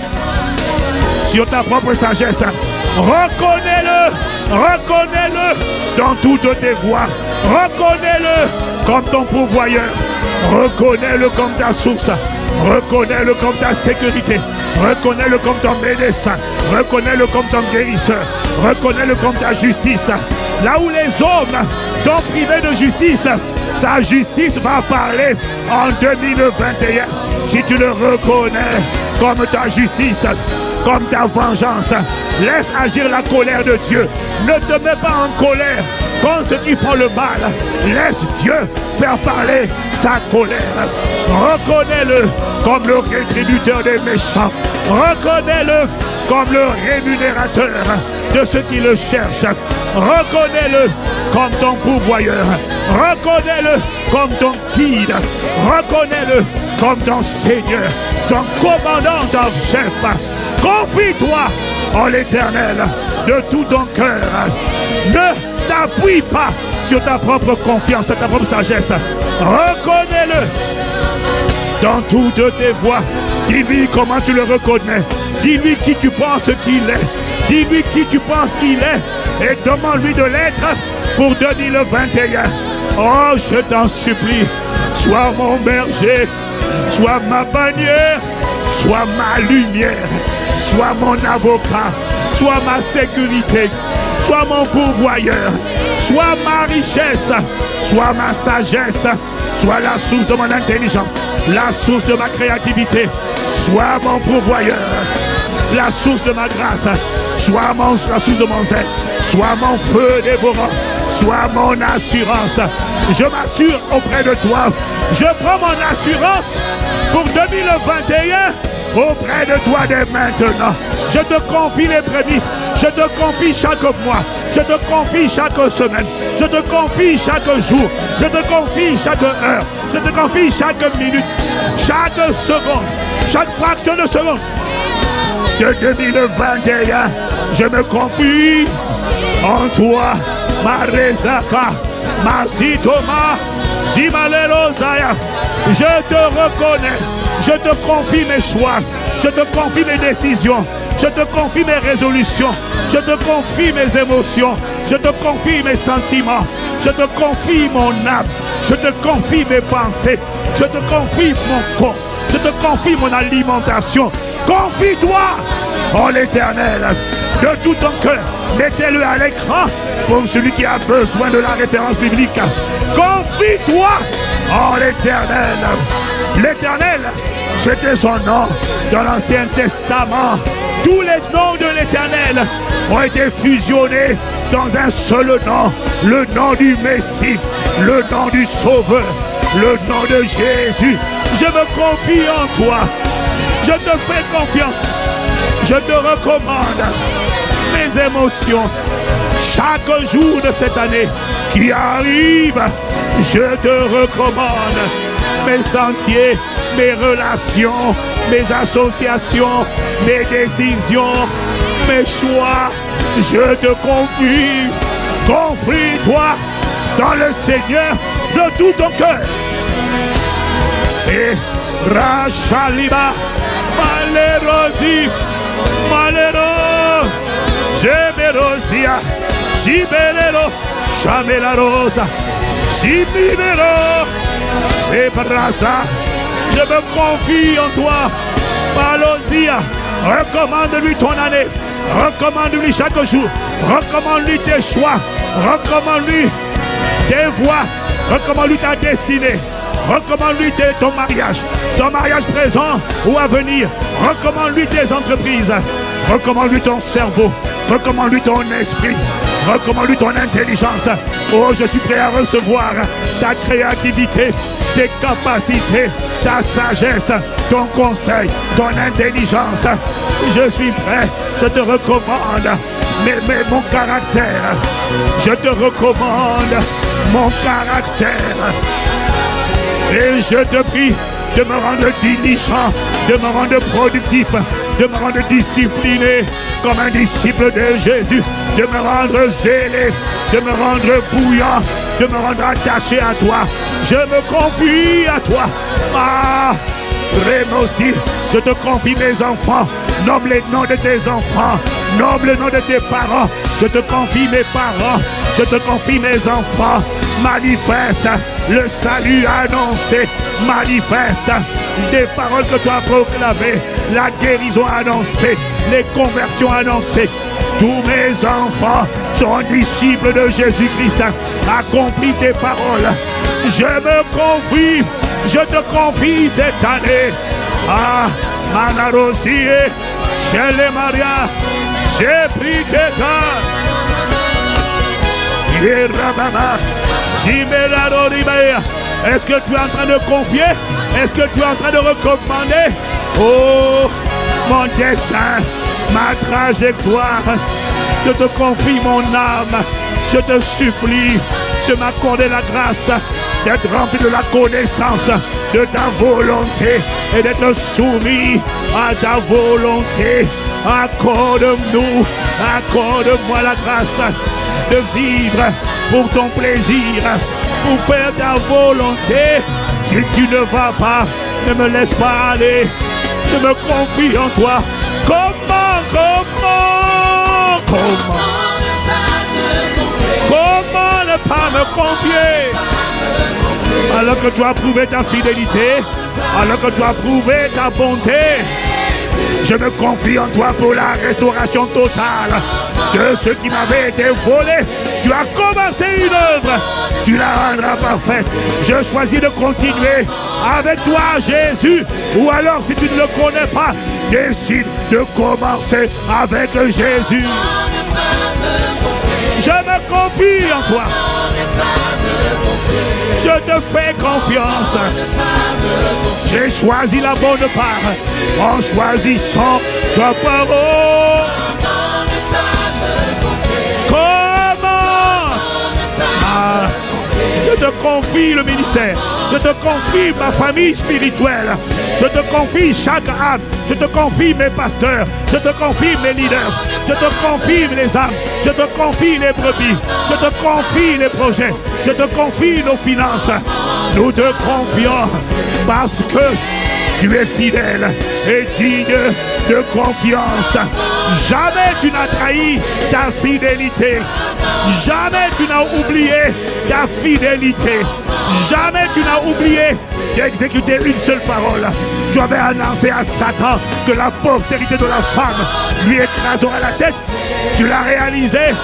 sur ta propre sagesse. Reconnais-le. Reconnais-le dans toutes tes voies. Reconnais-le comme ton pourvoyeur. Reconnais-le comme ta source. Reconnais-le comme ta sécurité. Reconnais-le comme ton médecin. Reconnais-le comme ton guérisseur. Reconnais-le comme ta justice. Là où les hommes t'ont privé de justice, sa justice va parler en 2021. Si tu le reconnais comme ta justice, comme ta vengeance, laisse agir la colère de Dieu. Ne te mets pas en colère contre ceux qui font le mal. Laisse Dieu faire parler sa colère. Reconnais-le comme le rétributeur des méchants. Reconnais-le comme le rémunérateur de ceux qui le cherchent. Reconnais-le comme ton pourvoyeur. Reconnais-le comme ton guide. Reconnais-le comme ton Seigneur, ton commandant en chef. Confie-toi en l'Éternel de tout ton cœur. Ne t'appuie pas sur ta propre confiance, ta propre sagesse. Reconnais-le dans toutes tes voies. Dis-lui comment tu le reconnais. Dis-lui qui tu penses qu'il est. Dis-lui qui tu penses qu'il est. Et demande-lui de l'être pour 2021. Oh, je t'en supplie. Sois mon berger. Sois ma bannière. Sois ma lumière. Sois mon avocat. Sois ma sécurité. Sois mon pourvoyeur. Sois ma richesse. Sois ma sagesse. Sois la source de mon intelligence. La source de ma créativité. Sois mon pourvoyeur. La source de ma grâce. Sois la source de mon zèle. Sois mon feu dévorant. Sois mon assurance. Je m'assure auprès de toi. Je prends mon assurance pour 2021 auprès de toi dès maintenant. Je te confie les prémices. Je te confie chaque mois. Je te confie chaque semaine. Je te confie chaque jour. Je te confie chaque heure. Je te confie chaque minute. Chaque seconde. Chaque fraction de seconde. De 2021, je me confie en toi. Marezaka, Mazitoma, Zimalerosaya. Je te reconnais. Je te confie mes choix. Je te confie mes décisions. Je te confie mes résolutions. Je te confie mes émotions. Je te confie mes sentiments. Je te confie mon âme. Je te confie mes pensées. Je te confie mon corps. Je te confie mon alimentation. Confie-toi en l'Éternel de tout ton cœur. Mettez-le à l'écran pour celui qui a besoin de la référence biblique. Confie-toi en l'Éternel. L'Éternel, c'était son nom dans l'Ancien Testament. Tous les noms de l'Éternel ont été fusionnés dans un seul nom. Le nom du Messie, le nom du Sauveur, le nom de Jésus. Je me confie en toi. Je te fais confiance. Je te recommande mes émotions. Chaque jour de cette année qui arrive, je te recommande mes sentiers, mes relations, mes associations, mes décisions, mes choix. Je te confie. Confie-toi dans le Seigneur de tout ton cœur. Et Rachaliba, Malerosi, Malero, Zeberosia, Zibelero, Chamela Rosa, Zibibero, Zebrasa. Je me confie en toi. Palosia, recommande-lui ton année. Recommande-lui chaque jour. Recommande-lui tes choix. Recommande-lui tes voies. Recommande-lui ta destinée. Recommande-lui ton mariage présent ou à venir. Recommande-lui tes entreprises. Recommande-lui ton cerveau. Recommande-lui ton esprit. Recommande-lui ton intelligence. Oh, je suis prêt à recevoir ta créativité, tes capacités, ta sagesse, ton conseil, ton intelligence. Je suis prêt. Je te recommande mon caractère. Je te recommande mon caractère. Et je te prie de me rendre diligent, de me rendre productif, de me rendre discipliné comme un disciple de Jésus, de me rendre zélé, de me rendre bouillant, de me rendre attaché à toi. Je me confie à toi. Ah, Rémosi, je te confie mes enfants. Nomme les noms de tes enfants. Nomme le nom de tes parents. Je te confie mes parents. Je te confie mes enfants. Manifeste le salut annoncé. Manifeste des paroles que tu as proclamées. La guérison annoncée. Les conversions annoncées. Tous mes enfants seront disciples de Jésus-Christ. Accomplis tes paroles. Je me confie. Je te confie cette année. Ah, Manarosie, Chele Maria, j'ai pris Keta. Est-ce que tu es en train de confier? Est-ce que tu es en train de recommander? Oh, mon destin ma trajectoire. Je te confie mon âme. Je te supplie de m'accorder la grâce d'être rempli de la connaissance de ta volonté et d'être soumis à ta volonté. Accorde-nous, accorde-moi la grâce de vivre pour ton plaisir, pour faire ta volonté. Si tu ne vas pas, ne me laisse pas aller. Je me confie en toi. Comment ne pas me confier alors que tu as prouvé ta fidélité, alors que tu as prouvé ta bonté? Je me confie en toi pour la restauration totale de ce qui m'avait été volé. Tu as commencé une œuvre, tu la rendras parfaite. Je choisis de continuer avec toi, Jésus. Ou alors, si tu ne le connais pas, décide de commencer avec Jésus. Je me confie en toi. Je te fais confiance. J'ai choisi la bonne part en choisissant ta parole. Comment? Je te confie le ministère. Je te confie ma famille spirituelle. Je te confie chaque âme. Je te confie mes pasteurs. Je te confie mes leaders. Je te confie les âmes. Je te confie les brebis. Je te confie les projets. Je te confie nos finances. Nous te confions parce que tu es fidèle et digne de confiance. Jamais tu n'as trahi ta fidélité. Jamais tu n'as oublié ta fidélité. Jamais tu n'as oublié d'exécuter une seule parole. Tu avais annoncé à Satan que la postérité de la femme lui écrasera la tête. Tu l'as réalisé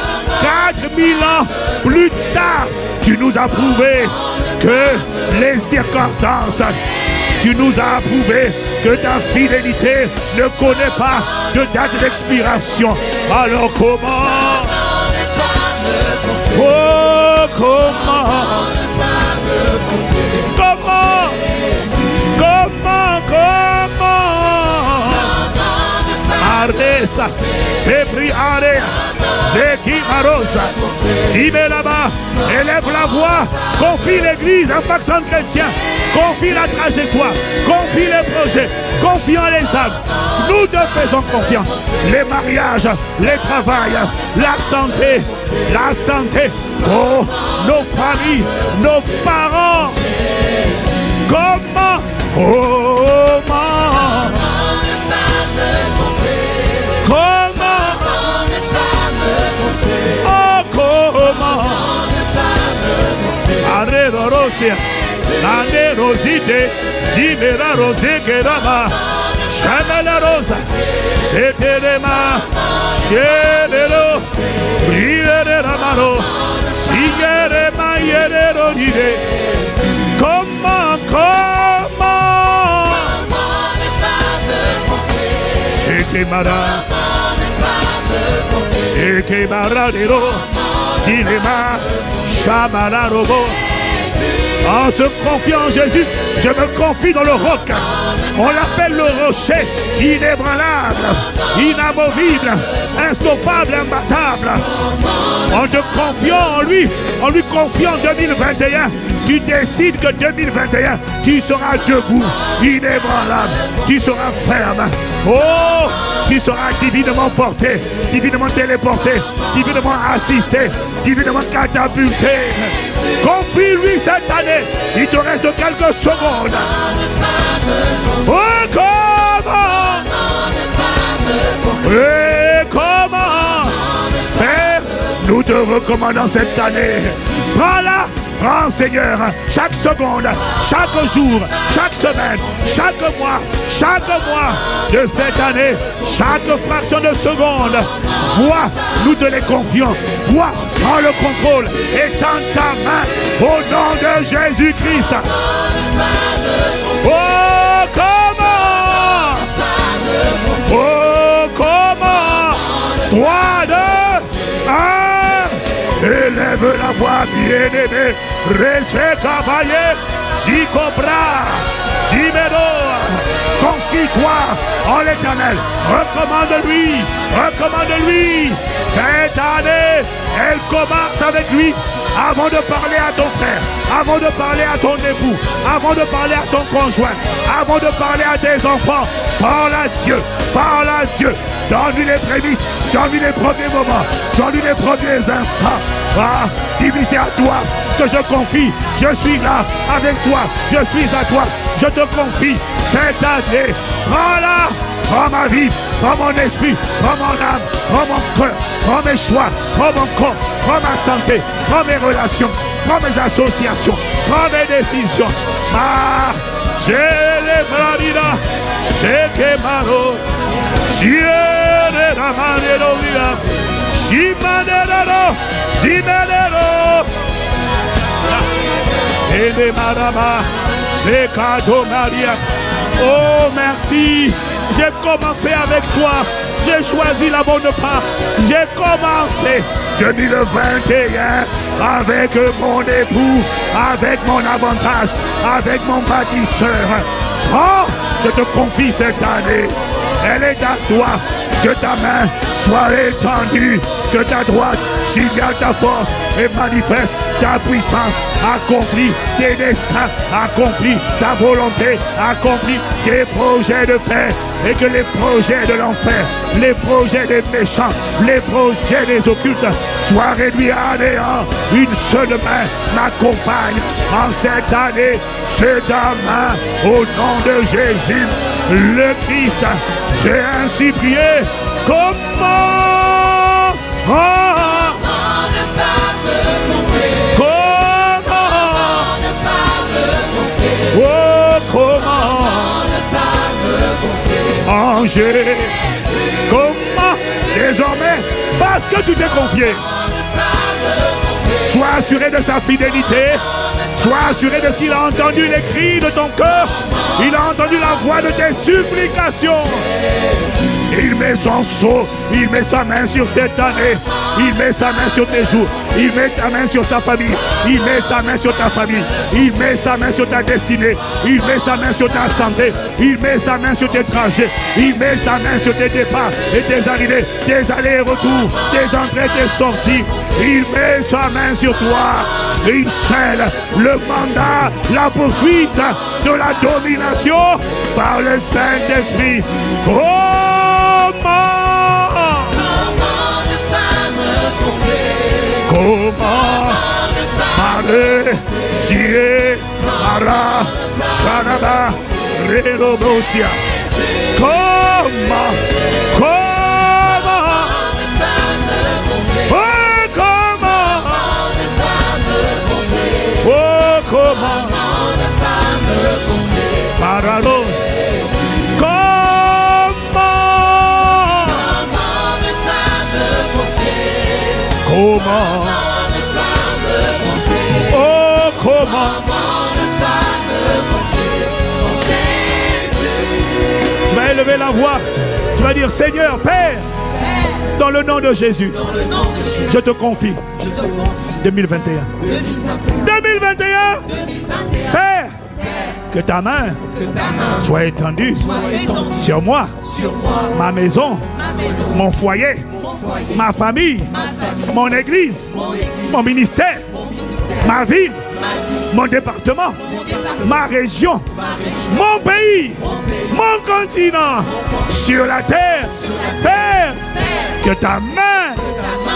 4000 ans plus tard. Tu nous as prouvé que les circonstances, tu nous as prouvé que ta fidélité ne connaît pas de date d'expiration. Alors comment? Oh, comment? Arresa, Sepri Area, Zeki Marosa, Sibé là-bas, élève la voix, confie l'église en accent chrétien, confie la trajectoire, confie les projets, confie en les âmes. Nous te faisons confiance. Les mariages, les travails, la santé, oh, nos familles, nos parents. Comment? Arrero Rosia, Ane Rosite, Zimera Rosé Kerama, Chamala Rosa, Seterema, Chelero, Rivere Ramaro, Sigere Mayero Ride. Comment? C'est que Maradero, Cinéma, Chamala Robo. En se confiant en Jésus, je me confie dans le roc. On l'appelle le rocher, inébranlable, inamovible, instoppable, imbattable. En te confiant en lui confiant 2021, tu décides que 2021, tu seras debout, inébranlable, tu seras ferme. Oh, tu seras divinement porté, divinement téléporté, divinement assisté, divinement catapulté. Confie-lui cette année, il te reste quelques secondes. Oh, comment? Et comment? Père, nous te recommandons cette année. Prends-la, prends Seigneur, chaque seconde, chaque jour, chaque semaine, chaque mois de cette année, chaque fraction de seconde. Vois, nous te les confions. Vois, prends le contrôle et tends ta main au nom de Jésus-Christ. Oh, comment? Oh, comment? 3, 2, 1. Élève la voix, bien-aimé. Reste cavalier. Zikobra. Zimero. Confie Confie-toi en l'Éternel. Recommande-lui. Cette année, elle commence avec lui. Avant de parler à ton frère, avant de parler à ton époux, avant de parler à ton conjoint, avant de parler à tes enfants, parle à Dieu. Donne-lui les prémices, donne-lui les premiers moments, donne-lui les premiers instants. Ah, dis-lui, c'est à toi que je confie. Je suis là avec toi, je suis à toi. Je te confie cette année. Prends-la, prends ma vie, prends mon esprit, prends mon âme, prends mon cœur, prends mes choix, prends mon corps, prends ma santé, prends mes relations, prends mes associations, prends mes décisions. Ah, j'ai les bravida, c'est que maro, j'ai la manero, Zimanero, et des marabas, c'est cadeau Maria. Oh, merci. J'ai commencé avec toi. J'ai choisi la bonne part. J'ai commencé 2021 avec mon époux, avec mon avantage, avec mon bâtisseur. Oh, je te confie cette année. Elle est à toi. Que ta main soit étendue, que ta droite signale ta force et manifeste ta puissance. Accomplis tes destins, accomplis ta volonté, accomplis tes projets de paix. Et que les projets de l'enfer, les projets des méchants, les projets des occultes soient réduits à néant. Une seule main m'accompagne en cette année. C'est ta main au nom de Jésus, le Christ. J'ai ainsi prié. Comment Angers, comment désormais, parce que tu t'es confié, sois assuré de sa fidélité, sois assuré de ce qu'il a entendu, les cris de ton cœur, il a entendu la voix de tes supplications. Il met son sceau, il met sa main sur cette année, il met sa main sur tes jours, il met ta main sur sa famille, il met sa main sur ta famille, il met sa main sur ta destinée, il met sa main sur ta santé, il met sa main sur tes trajets, il met sa main sur tes départs et tes arrivées, tes allers et retours, tes entrées, tes sorties. Il met sa main sur toi, il scelle le mandat, la poursuite de la domination par le Saint-Esprit. Comment parler, Dieu, Mara, Shanaba, Redobosia. Comment Parado. Comment oh, comment tu vas élever la voix, tu vas dire Seigneur, Père, dans le nom de Jésus, je te confie 2021. 2021, Père, que ta main soit étendue sur moi, ma maison, mon foyer, ma famille, mon église, mon ministère, ma ville, mon département, ma région, mon pays, mon continent, sur la terre. Père, que ta main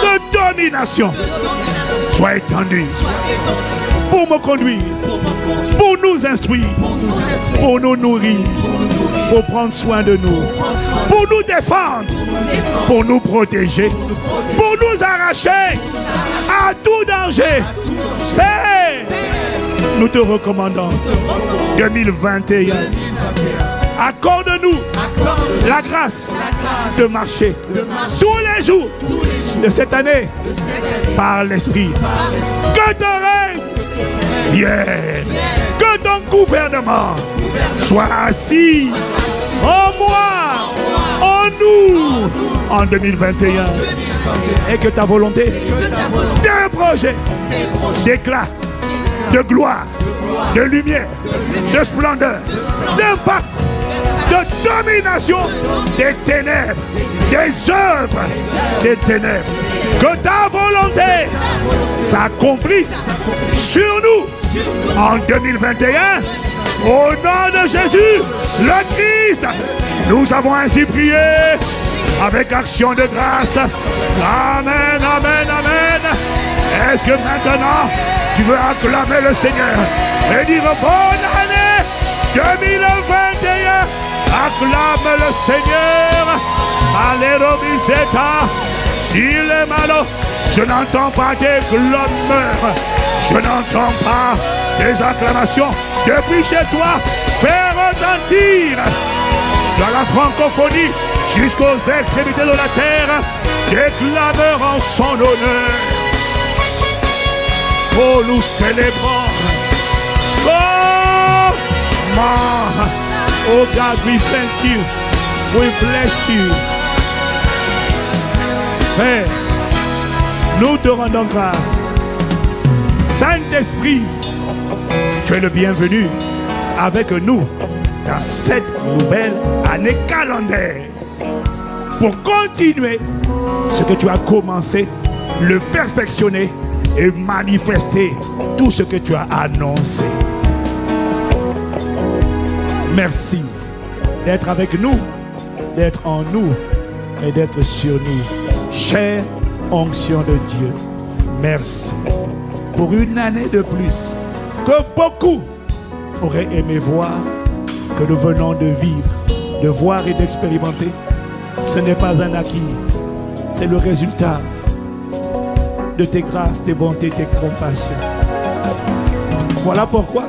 de domination soit étendue pour me conduire, pour nous instruire, pour nous nourrir, pour prendre soin de nous, pour nous défendre, pour nous protéger, pour nous arracher à tout danger. Père, nous te recommandons 2021. Accorde-nous la grâce de marcher tous les jours de cette année par l'Esprit. Que ton règne vienne, que ton gouvernement soit assis en moi, en nous, en 2021. Et que ta volonté d'un projet d'éclat, de gloire, de lumière, de splendeur, d'impact, de domination des ténèbres, des œuvres des ténèbres. Que ta volonté s'accomplisse sur nous en 2021. Au nom de Jésus, le Christ, nous avons ainsi prié avec action de grâce. Amen, amen, amen. Est-ce que maintenant, tu veux acclamer le Seigneur et dire bonne année 2021? Acclame le Seigneur. Alléluia. S'il est malo, je n'entends pas des clameurs. Je n'entends pas des acclamations. Depuis chez toi, faire retentir dans la francophonie jusqu'aux extrémités de la terre des clameurs en son honneur. Oh, nous célébrons. Oh God, we thank you. We bless you. Père, nous te rendons grâce. Saint-Esprit, tu es le bienvenu avec nous dans cette nouvelle année calendaire pour continuer ce que tu as commencé, le perfectionner et manifester tout ce que tu as annoncé. Merci d'être avec nous, d'être en nous et d'être sur nous. Chère onction de Dieu, merci pour une année de plus que beaucoup auraient aimé voir, que nous venons de vivre, de voir et d'expérimenter. Ce n'est pas un acquis, c'est le résultat de tes grâces, tes bontés, tes compassions. Voilà pourquoi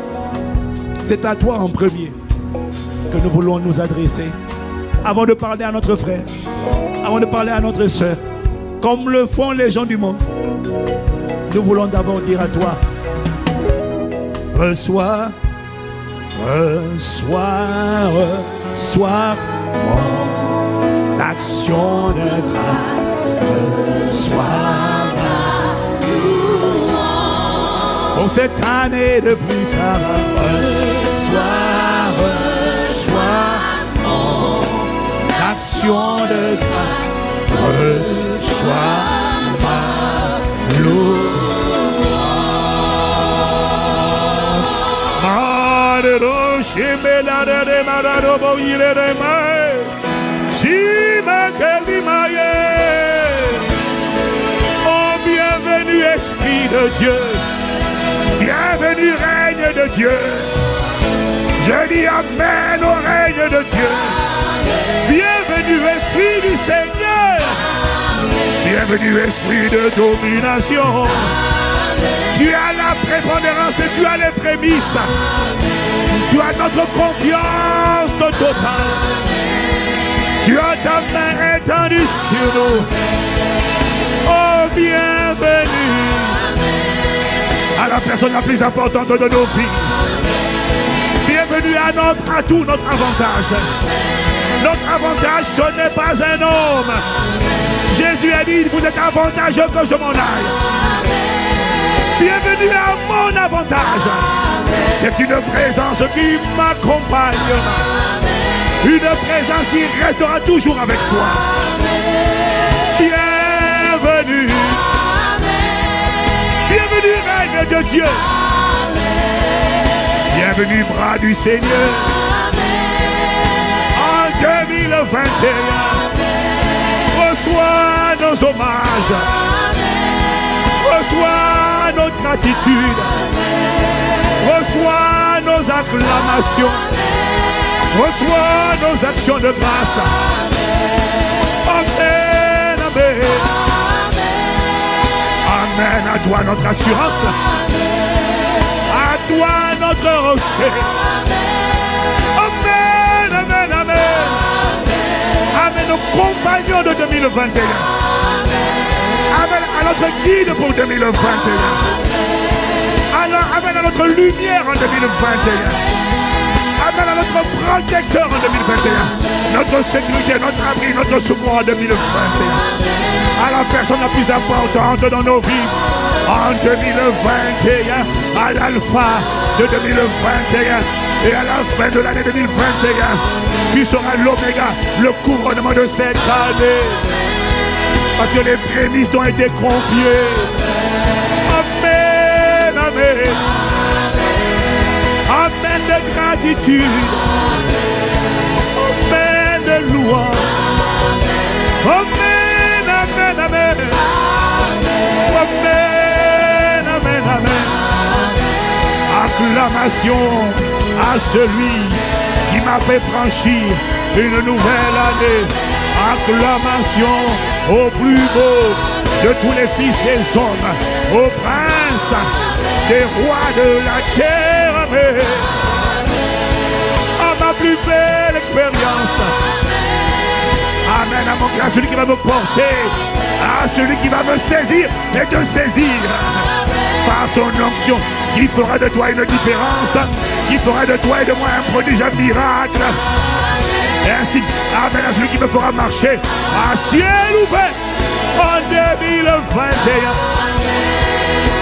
c'est à toi en premier que nous voulons nous adresser avant de parler à notre frère, avant de parler à notre soeur, comme le font les gens du monde. Nous voulons d'abord dire à toi, reçois, reçois, reçois mon action de grâce, reçois pour cette année de plus, reçois mon action de grâce, reçois ma louange. Oh, bienvenue Esprit de Dieu, bienvenue règne de Dieu. Je dis amen au règne de Dieu. Bienvenue Esprit du Seigneur, bienvenue Esprit de domination. Tu as la prépondérance et tu as les prémices. Tu as notre confiance totale. Tu as ta main étendue sur nous. Oh, bienvenue à la personne la plus importante de nos vies. Bienvenue à notre atout, notre avantage. Notre avantage, ce n'est pas un homme. Jésus a dit, vous êtes avantageux que je m'en aille. Bienvenue à mon avantage. C'est une présence qui m'accompagne. Une présence qui restera toujours avec toi. Bienvenue. Bienvenue, règne de Dieu. Bienvenue, bras du Seigneur. En 2021, reçois nos hommages. Reçois notre gratitude. Reçois nos acclamations. Reçois nos actions de grâce. Amen, amen. Amen, à toi notre assurance. À toi notre rocher. Amen, amen, amen. Amen, nos compagnons de 2021. Amen à notre guide pour 2021. Alors, amen à notre lumière en 2021. appelle à notre protecteur en 2021. Notre sécurité, notre abri, notre secours en 2021. À la personne la plus importante dans nos vies en 2021. À l'alpha de 2021. Et à la fin de l'année 2021, tu seras l'oméga, le couronnement de cette année. Parce que les prémices t'ont été confiées. Amen, amen. Amen de gratitude. Amen de louange. Amen, amen, amen. Amen, amen, amen. Acclamation à celui qui m'a fait franchir une nouvelle année. Acclamation au plus beau de tous les fils des hommes, au prince des rois de la terre. À ma plus belle expérience. Amen à mon Dieu, à celui qui va me porter, à celui qui va me saisir et te saisir par son onction, qui fera de toi une différence, qui fera de toi et de moi un prodige, un miracle. Et ainsi, amen à celui qui me fera marcher à ciel ouvert en 2021.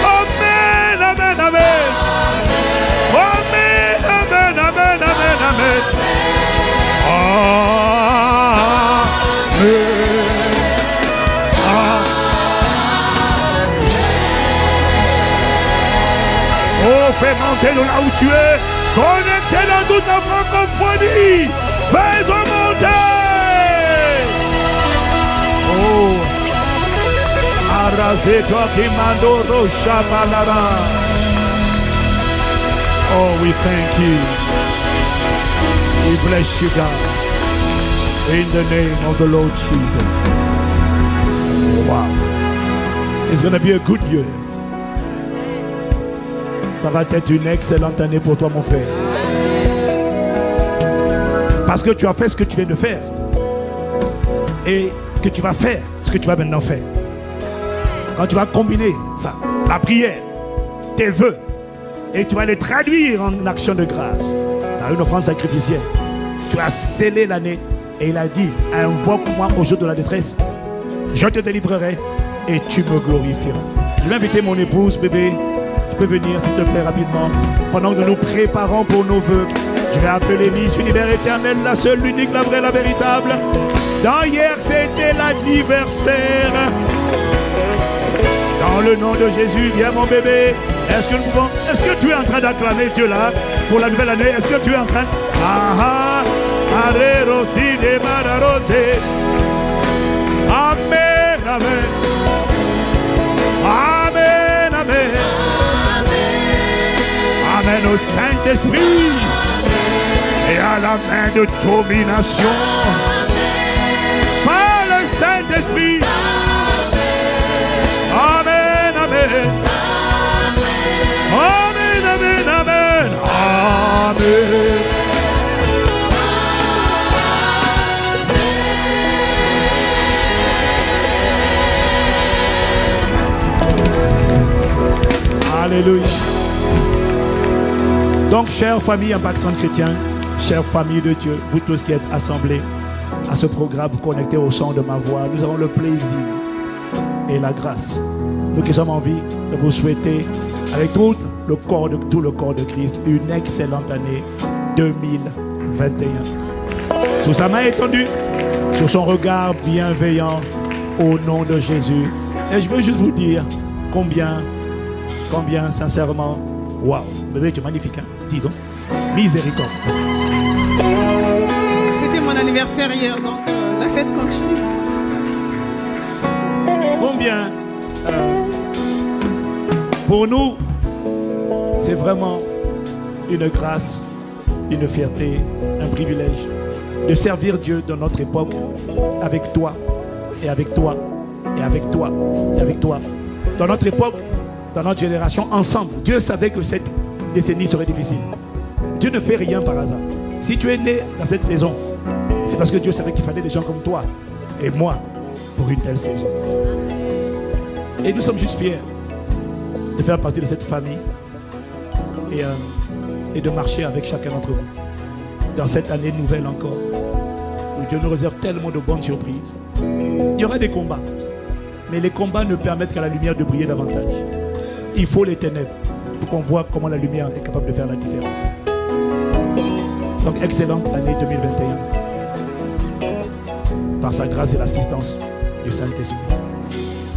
Amen, amen, amen. Amen, amen, amen, amen, amen. Oh, fais monter de là où tu es. Connecté dans toute la francophonie. Fais-en monter. Oh, arrasez-toi qui mando rocha balaba. Oh, we thank you. We bless you, God. In the name of the Lord Jesus. Wow. It's going to be a good year. Ça va être une excellente année pour toi, mon frère. Parce que tu as fait ce que tu viens de faire. Et que tu vas faire ce que tu vas maintenant faire. Quand tu vas combiner ça, la prière, tes vœux, et tu vas les traduire en action de grâce, par une offrande sacrificielle, tu as scellé l'année. Et il a dit, invoque-moi au jour de la détresse. Je te délivrerai et tu me glorifieras. Je vais inviter mon épouse, bébé. Tu peux venir, s'il te plaît, rapidement. Pendant que nous nous préparons pour nos vœux, je vais appeler Miss Univers éternel, la seule, l'unique, la vraie, la véritable. Dans hier, c'était l'anniversaire. Dans le nom de Jésus, viens mon bébé. Est-ce que tu es en train d'acclamer Dieu là pour la nouvelle année? Est-ce que tu es en train? Amen, amen. Amen, amen. Amen au Saint-Esprit et à la main de domination par le Saint-Esprit. Amen, amen. Amen, amen, amen. Amen. Alléluia. Donc, chère famille Impact Centre Chrétien, chère famille de Dieu, vous tous qui êtes assemblés à ce programme connecté au son de ma voix, nous avons le plaisir et la grâce, nous qui sommes en vie, de vous souhaiter avec tout le corps de Christ une excellente année 2021. Sous sa main étendue, sous son regard bienveillant, au nom de Jésus. Et je veux juste vous dire combien sincèrement, waouh, bébé, tu es magnifique, hein? Dis donc, miséricorde. C'était mon anniversaire hier, donc la fête continue. Combien pour nous, c'est vraiment une grâce, une fierté, un privilège de servir Dieu dans notre époque avec toi, et avec toi, et avec toi, et avec toi. Dans notre époque, dans notre génération, ensemble, Dieu savait que cette décennie serait difficile. Dieu ne fait rien par hasard. Si tu es né dans cette saison, c'est parce que Dieu savait qu'il fallait des gens comme toi et moi pour une telle saison. Et nous sommes juste fiers de faire partie de cette famille et de marcher avec chacun d'entre vous. dans cette année nouvelle encore, où Dieu nous réserve tellement de bonnes surprises. Il y aura des combats, mais les combats ne permettent qu'à la lumière de briller davantage. Il faut les ténèbres pour qu'on voit comment la lumière est capable de faire la différence. Donc, excellente année 2021. Par sa grâce et l'assistance du Saint-Esprit.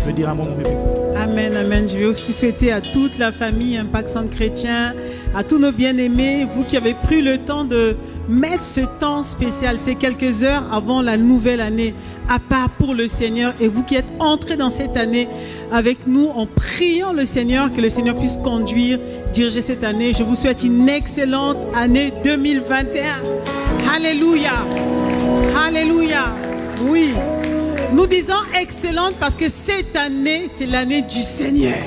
Je veux dire un mot, mon bébé. Amen, amen. Je vais aussi souhaiter à toute la famille Impact Centre Chrétien, à tous nos bien-aimés, vous qui avez pris le temps de mettre ce temps spécial, ces quelques heures avant la nouvelle année, à part pour le Seigneur, et vous qui êtes entrés dans cette année avec nous en priant le Seigneur, que le Seigneur puisse conduire, diriger cette année. Je vous souhaite une excellente année 2021. Alléluia. Alléluia. Oui. Nous disons excellente parce que cette année, c'est l'année du Seigneur.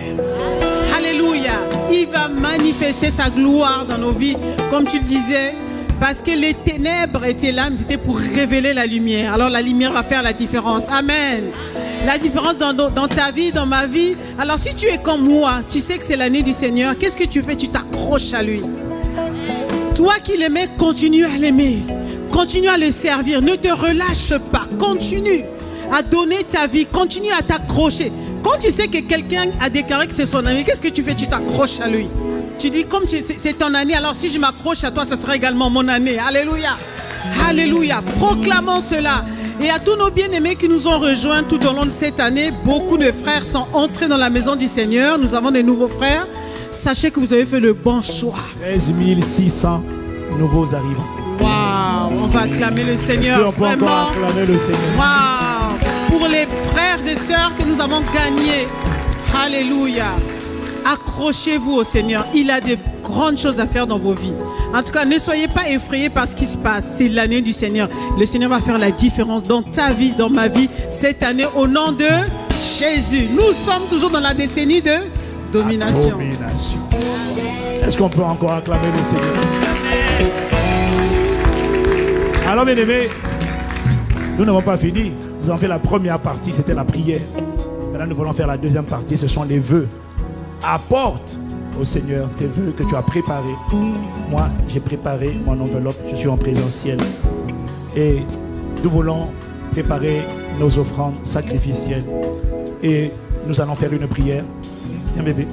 Alléluia. Il va manifester sa gloire dans nos vies, comme tu le disais, parce que les ténèbres étaient là, mais c'était pour révéler la lumière. Alors la lumière va faire la différence. Amen. La différence dans ta vie, dans ma vie. Alors si tu es comme moi, tu sais que c'est l'année du Seigneur, qu'est-ce que tu fais? Tu t'accroches à lui. Toi qui l'aimais, continue à l'aimer. Continue à le servir. Ne te relâche pas. Continue à donner ta vie, continue à t'accrocher. Quand tu sais que quelqu'un a déclaré que c'est son ami, qu'est-ce que tu fais? Tu t'accroches à lui. Tu dis, comme c'est ton année, alors si je m'accroche à toi, ce sera également mon année. Alléluia. Alléluia. Proclamons cela. Et à tous nos bien-aimés qui nous ont rejoints tout au long de cette année, beaucoup de frères sont entrés dans la maison du Seigneur. Nous avons des nouveaux frères. Sachez que vous avez fait le bon choix. 13 600 nouveaux arrivants. Waouh, on va acclamer le Seigneur. On peut encore acclamer le Seigneur. Waouh. Pour les frères et sœurs que nous avons gagnés. Alléluia. Accrochez-vous au Seigneur. Il a de grandes choses à faire dans vos vies. En tout cas, ne soyez pas effrayés par ce qui se passe. C'est l'année du Seigneur. Le Seigneur va faire la différence dans ta vie, dans ma vie, cette année, au nom de Jésus. Nous sommes toujours dans la décennie de domination. Est-ce qu'on peut encore acclamer le Seigneur? Alors, bien aimés, nous n'avons pas fini. Nous avons fait la première partie, c'était la prière. Maintenant, nous voulons faire la deuxième partie, ce sont les vœux. Apporte au Seigneur tes vœux que tu as préparés. Moi, j'ai préparé mon enveloppe, je suis en présentiel. Et nous voulons préparer nos offrandes sacrificielles. Et nous allons faire une prière. Viens, bébé.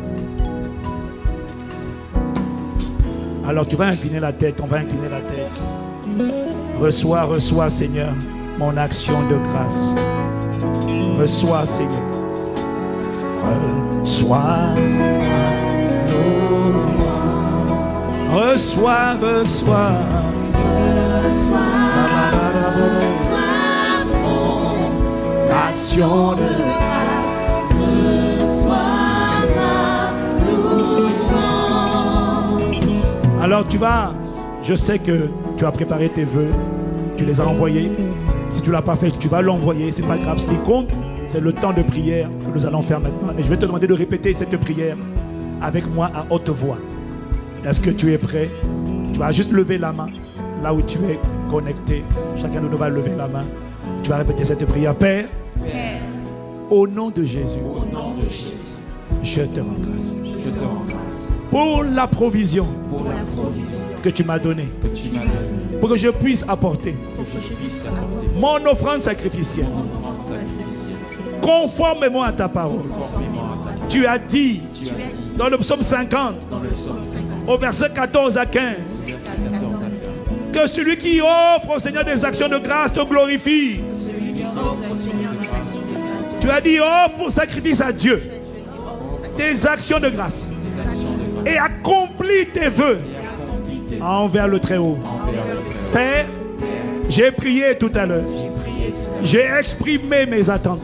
Alors, tu vas incliner la tête, on va incliner la tête. Reçois, reçois, Seigneur, mon action de grâce. Reçois, Seigneur. Reçois. Reçois, reçois. Reçois mon action de grâce. Reçois ma louange. Alors tu vas, je sais que tu as préparé tes vœux, tu les as envoyés. Si tu ne l'as pas fait, tu vas l'envoyer, c'est pas grave. Ce qui compte, c'est le temps de prière que nous allons faire maintenant. Et je vais te demander de répéter cette prière avec moi à haute voix. Est-ce que tu es prêt? Tu vas juste lever la main là où tu es connecté. Chacun de nous va lever la main. Tu vas répéter cette prière. Père, au nom de Jésus, je te rends grâce. Pour la provision, que tu m'as donnée. Pour que je puisse apporter mon offrande sacrificielle. Conformément à ta parole. Tu as dit dans le psaume 50, au verset 14 à 15, que celui qui offre au Seigneur des actions de grâce te glorifie. Tu as dit offre pour sacrifice à Dieu des actions de grâce et accomplis tes vœux envers le Très-Haut. Père, j'ai prié tout à l'heure. J'ai exprimé mes attentes,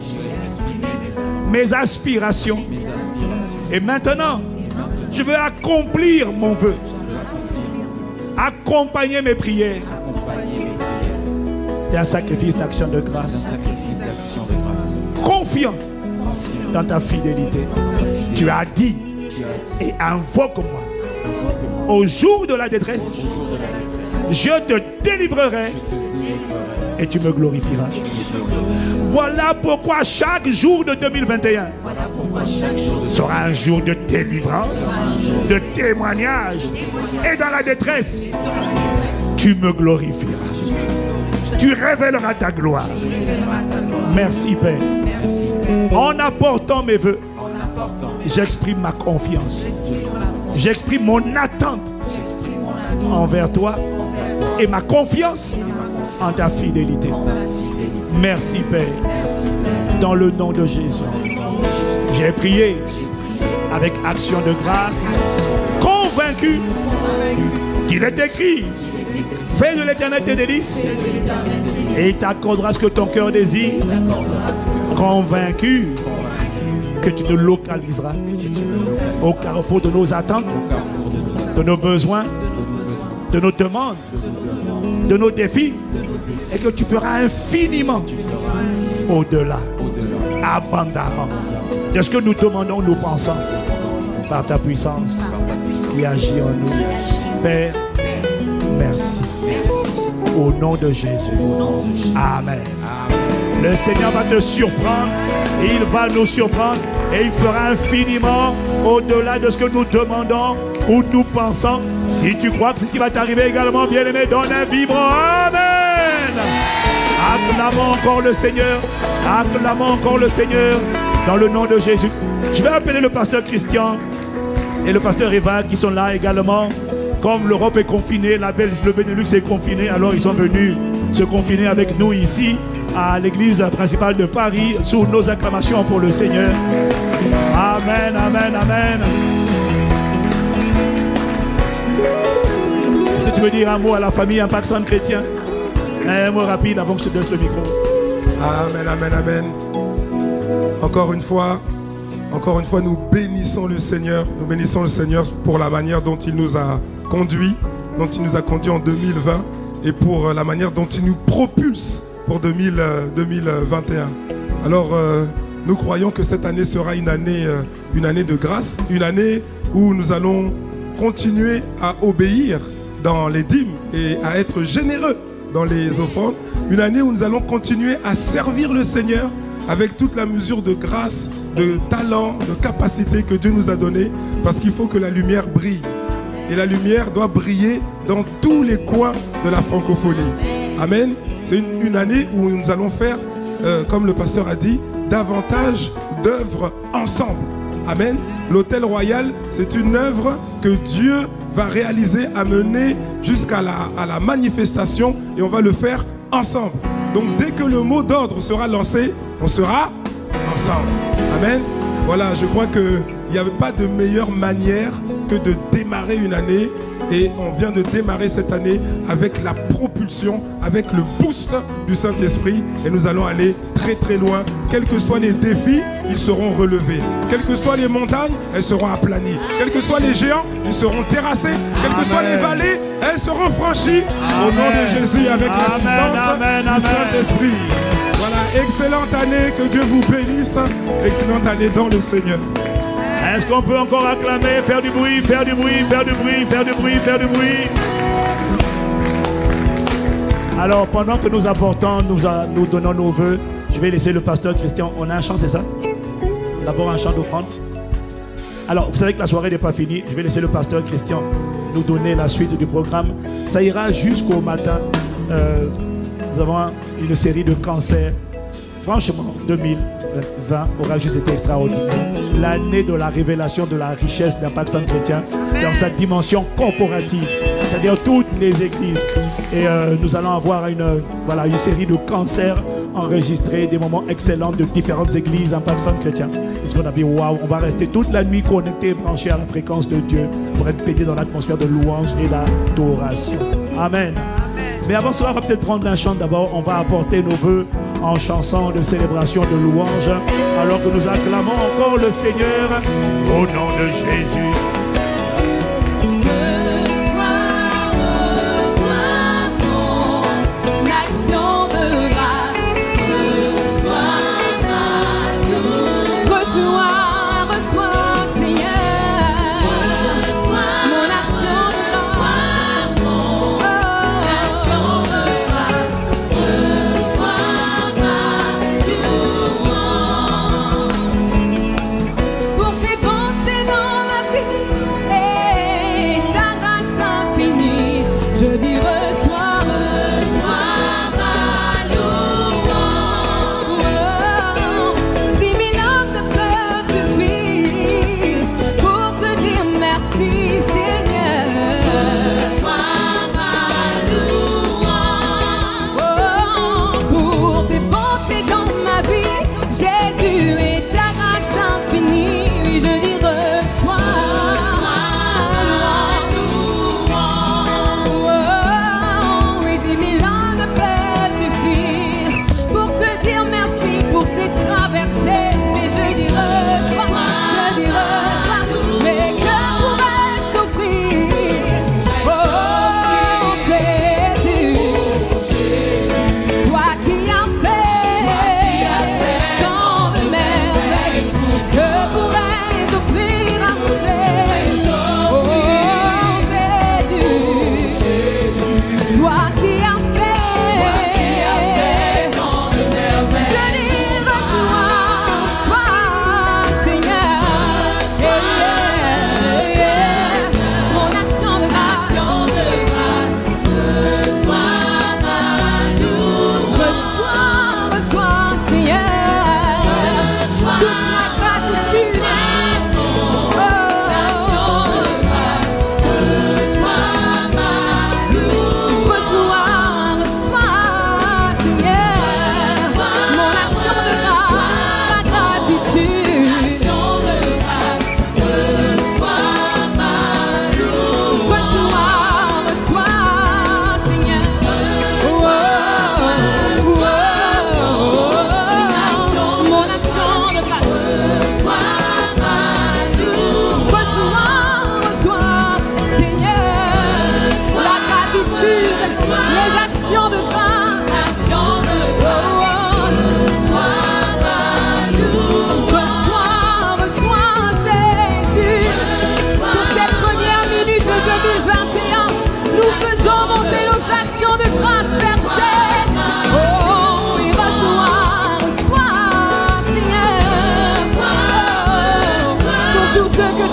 mes aspirations. Et maintenant, je veux accomplir mon vœu. Accompagner mes prières d'un sacrifice d'action de grâce. Confiant dans ta fidélité. Tu as dit et invoque-moi. Au jour de la détresse, je te délivrerai et tu me glorifieras. Voilà pourquoi chaque jour de 2021 sera un jour de délivrance, de témoignage. Et dans la détresse, tu me glorifieras. Tu révéleras ta gloire. Merci Père. En apportant mes vœux, j'exprime ma confiance. J'exprime mon attente envers toi et ma confiance en ta fidélité. Merci Père. Dans le nom de Jésus, j'ai prié avec action de grâce, convaincu qu'il est écrit: fais de l'Éternel tes délices et il t'accordera ce que ton cœur désire. Convaincu que tu te localiseras au carrefour de nos attentes, de nos besoins, de nos demandes, de nos défis, et que tu feras infiniment au-delà, abondamment de ce que nous demandons, nous pensons, par ta puissance qui agit en nous. Père, merci. Au nom de Jésus. Amen. Le Seigneur va te surprendre, et il va nous surprendre, et il fera infiniment au-delà de ce que nous demandons ou nous pensons. Si tu crois que c'est ce qui va t'arriver également, bien-aimé, donne un vibrant Amen. Acclamons encore le Seigneur. Acclamons encore le Seigneur dans le nom de Jésus. Je vais appeler le pasteur Christian et le pasteur Eva qui sont là également. Comme l'Europe est confinée, la Belgique, le Benelux est confiné, alors ils sont venus se confiner avec nous ici à l'église principale de Paris sous nos acclamations pour le Seigneur. Amen, amen, amen. Est-ce que tu veux dire un mot à la famille Impact Centre Chrétien? Un mot rapide avant que je te donne le micro. Amen, amen, amen. Encore une fois, nous bénissons le Seigneur. Nous bénissons le Seigneur pour la manière dont il nous a conduits, en 2020 et pour la manière dont il nous propulse pour 2021. Alors, nous croyons que cette année sera une année de grâce, une année où nous allons continuer à obéir dans les dîmes et à être généreux dans les offrandes. Une année où nous allons continuer à servir le Seigneur avec toute la mesure de grâce, de talent, de capacité que Dieu nous a donné, parce qu'il faut que la lumière brille. Et la lumière doit briller dans tous les coins de la francophonie. Amen. C'est une année où nous allons faire, comme le pasteur a dit, davantage d'œuvres ensemble. Amen. L'Hôtel Royal, c'est une œuvre que Dieu va réaliser, amener jusqu'à la manifestation, et on va le faire ensemble. Donc dès que le mot d'ordre sera lancé, on sera ensemble. Amen. Voilà, je crois qu'il n'y avait pas de meilleure manière que de démarrer une année. Et on vient de démarrer cette année avec la propulsion, avec le boost du Saint-Esprit. Et nous allons aller très très loin. Quels que soient les défis, ils seront relevés. Quelles que soient les montagnes, elles seront aplanies. Quels que soient les géants, ils seront terrassés. Quelles que soient les vallées, elles seront franchies. Au nom de Jésus, avec l'assistance du Saint-Esprit. Voilà, excellente année, que Dieu vous bénisse. Excellente année dans le Seigneur. Est-ce qu'on peut encore acclamer, faire du bruit, faire du bruit, faire du bruit, faire du bruit, faire du bruit? Alors, pendant que nous apportons, nous donnons nos vœux, je vais laisser le pasteur Christian. On a un chant, c'est ça? D'abord un chant d'offrande. Alors, vous savez que la soirée n'est pas finie. Je vais laisser le pasteur Christian nous donner la suite du programme. Ça ira jusqu'au matin. Nous avons une série de cancers. Franchement, 2020 aura juste été extraordinaire. L'année de la révélation de la richesse d'Impact Centre Chrétien dans sa dimension corporative, c'est-à-dire toutes les églises. Et nous allons avoir une série de concerts enregistrés, des moments excellents de différentes églises Impact Centre Chrétien. Et ce qu'on a dit, waouh, on va rester toute la nuit connectés, branchés à la fréquence de Dieu pour être baignés dans l'atmosphère de louange et d'adoration. Amen. Mais avant cela, on va peut-être prendre un chant d'abord. On va apporter nos vœux en chanson de célébration, de louange, alors que nous acclamons encore le Seigneur au nom de Jésus. Pour tes bontés dans ma vie.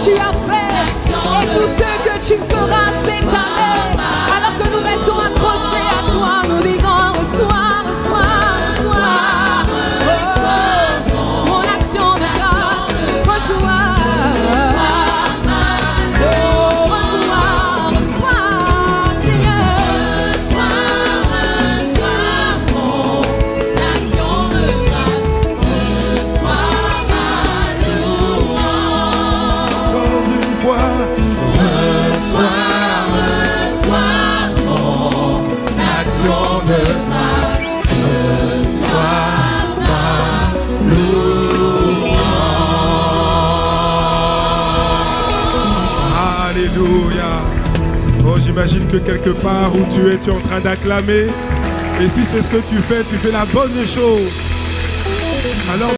tu as fait et tout ce que tu feras cette année. Alors que nous restons accrochés à toi, nous disons reçois, reçois, reçois. Oh, mon action de grâce, reçois. Oh, reçois, reçois, Seigneur. Alléluia. Oh, j'imagine que quelque part où tu es en train d'acclamer. Et si c'est ce que tu fais la bonne chose. Alors